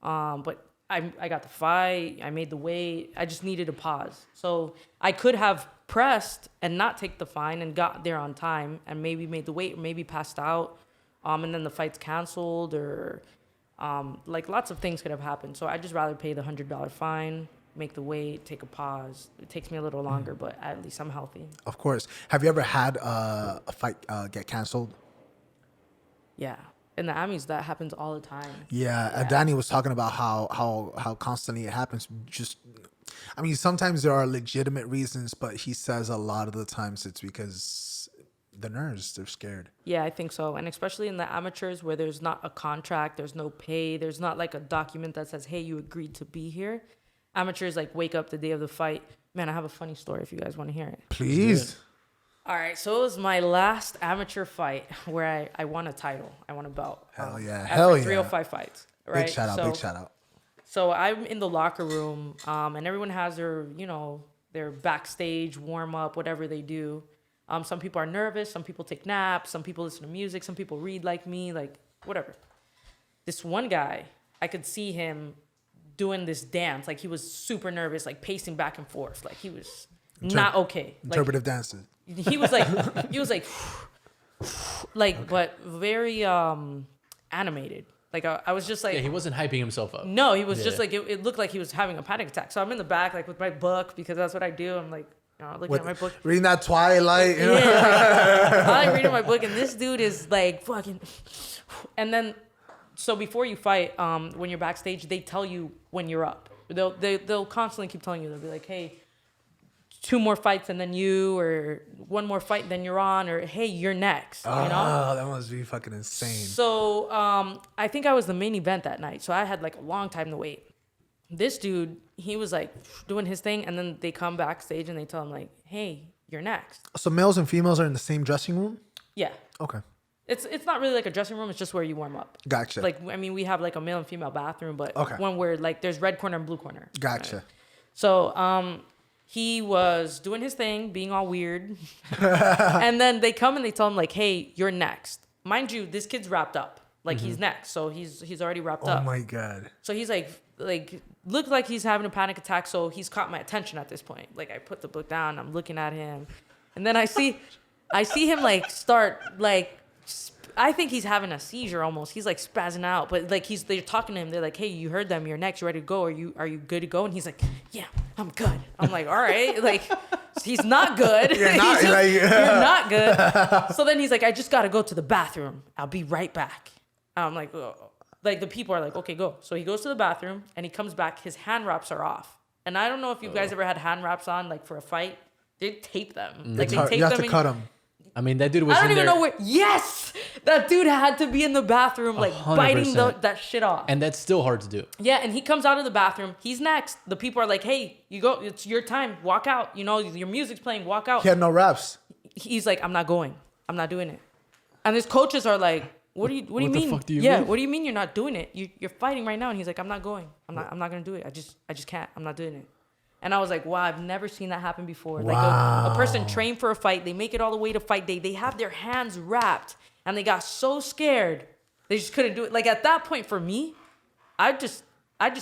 I got the fight. I made the weight. I just needed a pause. So I could have pressed and not take the fine and got there on time and maybe made the weight or maybe passed out. And then the fight's canceled or like lots of things could have happened. So I'd just rather pay the $100 fine, make the weight, take a pause. It takes me a little longer, but at least I'm healthy. Of course. Have you ever had a fight get canceled? Yeah. In the Emmys, that happens all the time. Yeah. Danny was talking about how constantly it happens. Sometimes there are legitimate reasons, but he says a lot of the times it's because the nerves, they're scared. Yeah, I think so. And especially in the amateurs where there's not a contract, there's no pay, there's not like a document that says, hey, you agreed to be here. Amateurs like wake up the day of the fight. Man, I have a funny story if you guys want to hear it. Please. All right, so it was my last amateur fight where I won a title. I won a belt. Hell yeah. After Hell yeah. 305 fights. Right? Big shout out. So I'm in the locker room, and everyone has their, their backstage warm up, whatever they do. Some people are nervous. Some people take naps. Some people listen to music. Some people read like me, like whatever. This one guy, I could see him doing this dance. Like he was super nervous, like pacing back and forth. Like he was not okay. Interpretive dancing. He was like, but very animated. Like I was just like, Yeah, he wasn't hyping himself up. no, he was just like, it looked like he was having a panic attack. So I'm in the back, like with my book, because that's what I do. I'm like, looking at my book. Reading that Twilight. Yeah, like, I like reading my book, and this dude is like fucking. And then, so before you fight, when you're backstage, they tell you when you're up. They'll constantly keep telling you. They'll be like, hey, 2 more fights and then you, or 1 more fight then you're on, or hey, you're next. Oh, that must be fucking insane. So I think I was the main event that night, so I had like a long time to wait. This dude, he was like doing his thing, and then they come backstage and they tell him like, hey, you're next. So males and females are in the same dressing room? Yeah. Okay. It's not really like a dressing room. It's just where you warm up. Gotcha. Like, we have like a male and female bathroom, but Okay. when we're like, there's red corner and blue corner. Gotcha. Right? So he was doing his thing, being all weird. And then they come and they tell him like, hey, you're next. Mind you, this kid's wrapped up. Like he's next. So he's already wrapped up. Oh my God. So he's like looked like he's having a panic attack. So he's caught my attention at this point. Like I put the book down, I'm looking at him, and then I see him like start like, I think he's having a seizure almost. He's like spazzing out, but like they're talking to him. They're like, hey, you heard them. You're next. You ready to go? Are you good to go? And he's like, yeah, I'm good. I'm like, all right. Like he's not good. You're not good. So then he's like, I just got to go to the bathroom. I'll be right back. I'm like, oh. Like the people are like, okay, go. So he goes to the bathroom and he comes back. His hand wraps are off. And I don't know if you guys ever had hand wraps on, like for a fight. They tape them. Like they tape you have them. to cut them. I mean, that dude was I don't in even there, know where. Yes, that dude had to be in the bathroom, like 100%. biting that shit off. and that's still hard to do. Yeah, and he comes out of the bathroom. He's next. The people are like, "Hey, you go. It's your time. Walk out. Your music's playing. Walk out." He had no reps. He's like, "I'm not going. I'm not doing it." And his coaches are like, "What do you What the mean? fuck do you yeah, mean? what do you mean you're not doing it? You're fighting right now." And he's like, "I'm not going. I'm not gonna do it. I just can't. I'm not doing it." And I was like, wow, I've never seen that happen before. Like a person trained for a fight, they make it all the way to fight day, they have their hands wrapped, and they got so scared, they just couldn't do it. Like at that point for me, I just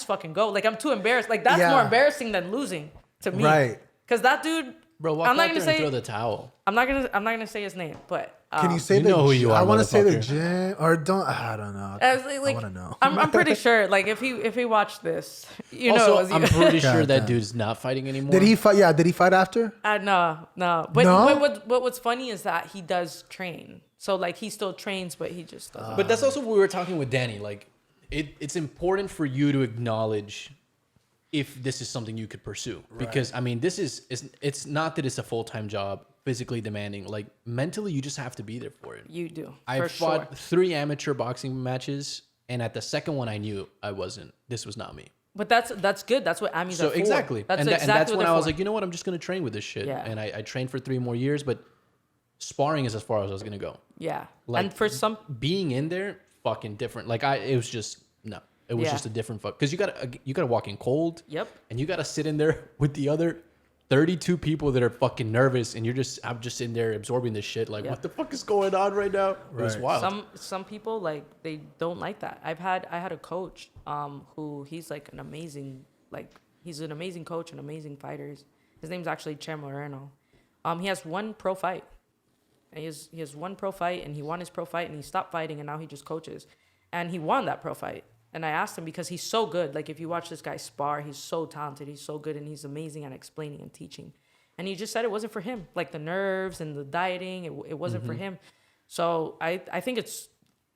fucking go. Like I'm too embarrassed. Like that's more embarrassing than losing to me. Right. Because that dude, Bro, walk I'm not out gonna there and say throw the towel. I'm not gonna say his name, but Can you say you the? know who you I are, want to say the motherfucker. gym or don't. I don't know. I was like, I want to know. I'm pretty sure. Like if he watched this, you know, Also, it was you. I'm pretty sure that Goddamn. dude's not fighting anymore. Did he fight? Yeah. Did he fight after? No. But, No? but what's funny is that he does train. So like he still trains, but he just doesn't. But that's also what we were talking with Danny. Like, it's important for you to acknowledge if this is something you could pursue. Because, I mean, it's not that it's a full-time job, physically demanding. Like, mentally, you just have to be there for it. You do. I for fought sure. 3 amateur boxing matches, and at the second one, I knew this was not me. But that's good. That's what Ami's So are for. exactly. That's and exactly that's what when they're I was for. like, you know what? I'm just going to train with this shit. Yeah. And I trained for 3 more years, but sparring is as far as I was going to go. Yeah. Like, and for some, being in there, fucking different. Like it was just no. It was Yeah. just a different fuck. Because you gotta walk in cold. Yep. And you gotta sit in there with the other 32 people that are fucking nervous, and I'm just in there absorbing this shit. Like, Yeah. what the fuck is going on right now? It was Right. wild. some people like they don't like that. I had a coach who he's like an amazing coach and amazing fighters. His name's actually Che Moreno. He has one pro fight. And he has one pro fight, and he won his pro fight, and he stopped fighting, and now he just coaches. And he won that pro fight. And I asked him because he's so good. Like, if you watch this guy spar, he's so talented. He's so good, and he's amazing at explaining and teaching. And he just said it wasn't for him. Like, the nerves and the dieting, it wasn't for him. So I think it's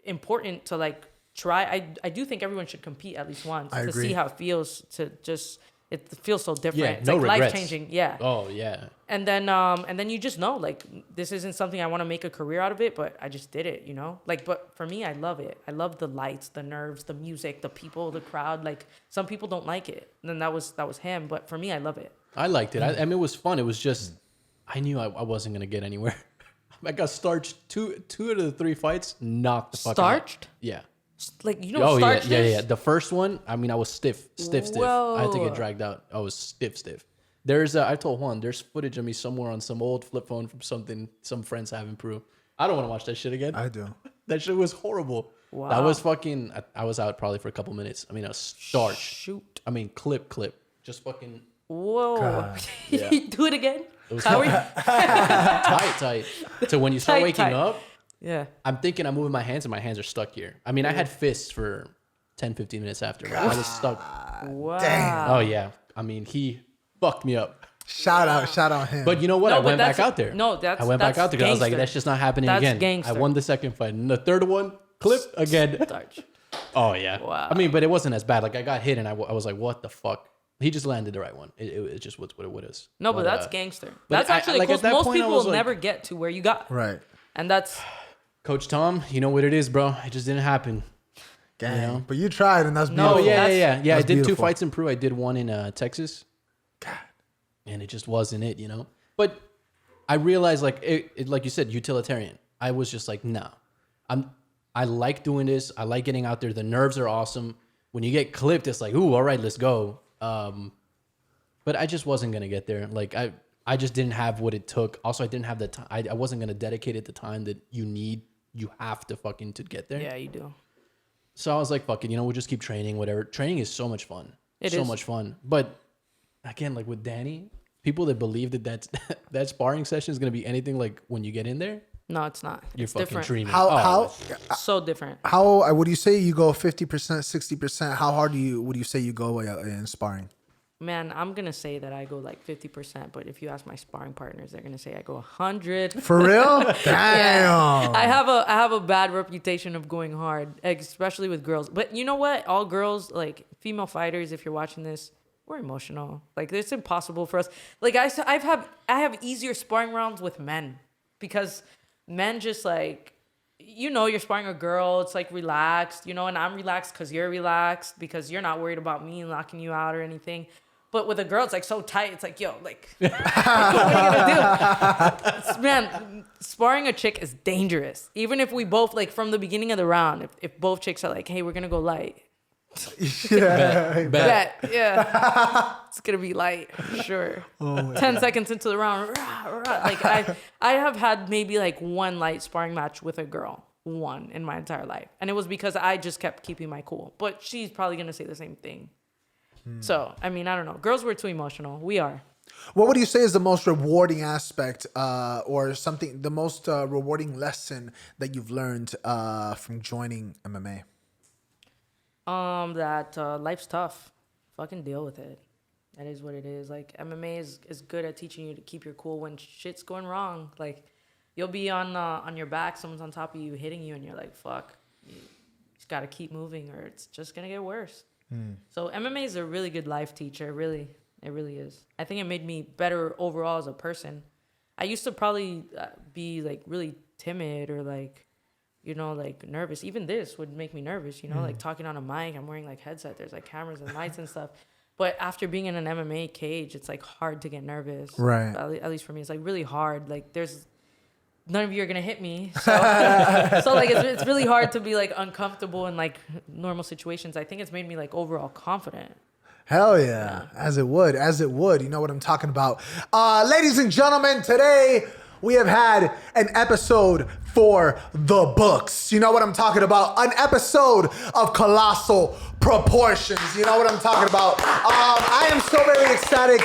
important to, like, try. I do think everyone should compete at least once I to agree. see how it feels to just... It feels so different. Yeah, It's no like regrets. life-changing. Yeah. Oh yeah. And then you just know, like, this isn't something I want to make a career out of it, but I just did it, you know? Like, but for me, I love it. I love the lights, the nerves, the music, the people, the crowd. Like, some people don't like it. And then that was him. But for me, I love it. I liked it. I mean, it was fun. It was just I knew I wasn't gonna get anywhere. I got starched two out of the 3 fights. Knocked the fuck out. Starched? Yeah. Like, you know, starch yeah. is? The first one, I mean, I was stiff. I had to get dragged out. I was stiff. There's, I told Juan, there's footage of me somewhere on some old flip phone from some friends have in Peru. I don't want to watch that shit again. I do. That shit was horrible. Wow. That was fucking. I was out probably for a couple minutes. I mean, I was starched. Shoot. I mean, clip. Just fucking Whoa. God. Yeah. Do it again? It was How are you? tight. So when you start Tight, waking tight. up, Yeah. I'm thinking I'm moving my hands and my hands are stuck here. I mean, I had fists for 10, 15 minutes after. Right? I was stuck. Wow. Damn. Oh yeah. I mean, he fucked me up. Shout out him. But you know what? No, I but went back that's- out there. no, that's- I went back that's out there because I was like, gangster. that's just not happening That's again. gangster. I won the second fight. And the third one, clip again. Starch. Oh yeah. Wow. I mean, but it wasn't as bad. Like I got hit and I was like, what the fuck? He just landed the right one. It just what it is. No, but that's gangster. but That's I- actually like, cool. at that Most point, I people was will like- never get to where you got. right. And that's... Coach Tom, you know what it is, bro. It just didn't happen. Gang. You know? But you tried, and that's No, beautiful. Oh yeah. I That's did 2 beautiful. fights in Peru. I did one in Texas. God. And it just wasn't it, you know. But I realized, like like you said, utilitarian. I was just like, no, I like doing this. I like getting out there. The nerves are awesome. When you get clipped, it's like, ooh, all right, let's go. But I just wasn't gonna get there. Like I just didn't have what it took. Also, I didn't have the time. I wasn't gonna dedicate it the time that you have to fucking to get there. Yeah, you do. So I was like, fuck it, we'll just keep training, whatever. Training is so much fun. It so is. much fun. But again, like with Danny, people that believe that sparring session is going to be anything like when you get in there, No, it's not. you're It's fucking different. dreaming. How So different. would you say you go 50%, 60%? How hard would you say you go in sparring? Man, I'm going to say that I go like 50%, but if you ask my sparring partners, they're going to say I go 100. For real? Damn. I have a bad reputation of going hard, especially with girls. But you know what? All girls, like female fighters, if you're watching this, we're emotional. Like it's impossible for us. Like I have easier sparring rounds with men because men just like, you're sparring a girl. It's like relaxed, and I'm relaxed because you're relaxed because you're not worried about me knocking you out or anything. But with a girl, it's like so tight. It's like, yo, like, what are you gonna do? Man, sparring a chick is dangerous. Even if we both, like, from the beginning of the round, if both chicks are like, hey, we're gonna go light, Yeah. Bet. Yeah. It's gonna be light, for sure. 10 seconds into the round, like I have had maybe like one light sparring match with a girl, one in my entire life, and it was because I just kept keeping my cool. But she's probably gonna say the same thing. So I mean, I don't know. Girls were too emotional. We are. What would you say is the most rewarding aspect, or something, the most rewarding lesson that you've learned from joining MMA? That life's tough. Fucking deal with it. That is what it is. Like MMA is good at teaching you to keep your cool when shit's going wrong. Like you'll be on your back, someone's on top of you hitting you, and you're like, fuck. You just gotta keep moving, or it's just gonna get worse. So MMA is a really good life teacher. Really, it really is. I think it made me better overall as a person. I used to probably be like really timid or like, you know, like nervous. Even this would make me nervous, you know, like talking on a mic. I'm wearing like headset. There's like cameras and lights and stuff. But after being in an MMA cage, it's like hard to get nervous. Right. At least for me, it's like really hard. Like there's none of you are gonna hit me. So, so like it's really hard to be like uncomfortable in like normal situations. I think it's made me like overall confident. Hell yeah. As it would. You know what I'm talking about. Ladies and gentlemen, today we have had an episode for the books. You know what I'm talking about? An episode of colossal proportions. You know what I'm talking about? I am so very ecstatic.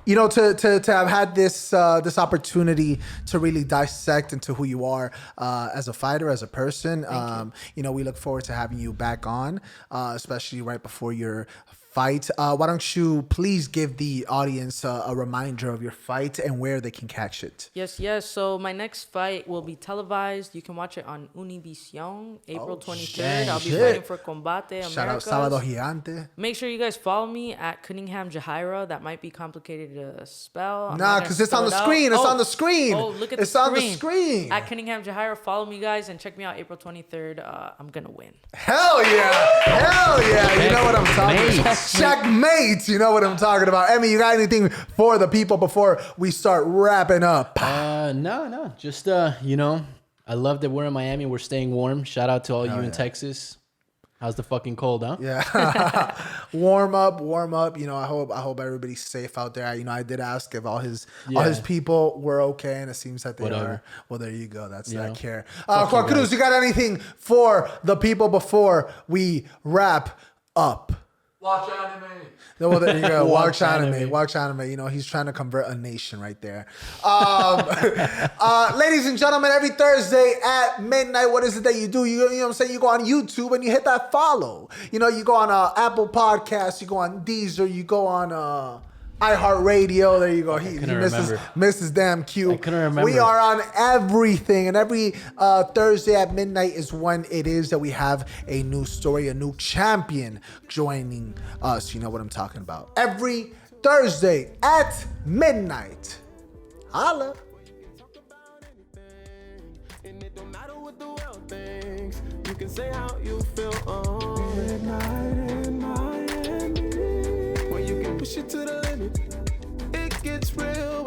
You know, to have had this opportunity to really dissect into who you are as a fighter, as a person. You know, we look forward to having you back on, especially right before your fight. Why don't you please give the audience a reminder of your fight and where they can catch it? Yes. So my next fight will be televised. You can watch it on Univision, April 23rd. I'll be fighting for Combate Shout out Americas. Sábado Gigante. Make sure you guys follow me at Cunningham Yajaira. That might be complicated to spell. Nah, because it's on the screen. It's on the screen. Oh, look at it's the on screen. the screen. At Cunningham Yajaira, follow me, guys, and check me out April 23rd. I'm going to win. Hell yeah. You know what I'm talking about. Checkmate. You know what I'm talking about. Emi, you got anything for the people before we start wrapping up? No. Just, you know, I love that we're in Miami. We're staying warm. Shout out to all you in Texas. How's the fucking cold, huh? Yeah. warm up. You know, I hope everybody's safe out there. You know, I did ask if all his people were okay, and it seems that they are. Well, there you go. That's that care. Juan Cruz, you got anything for the people before we wrap up? Watch anime. Well, there you go. Watch anime. You know, he's trying to convert a nation right there. Ladies and gentlemen, every Thursday at midnight, what is it that you do? You know what I'm saying? You go on YouTube and you hit that follow. You know, you go on Apple Podcasts, you go on Deezer, you go on iHeartRadio. There you go. He misses damn cue. I couldn't remember. We are on everything, and every Thursday at midnight is when it is that we have a new story, a new champion joining us. You know what I'm talking about. Every Thursday at midnight. Holla. And it don't matter what the world thinks. You can say how you feel on midnight in Miami. When you can push it to the limit, it gets real.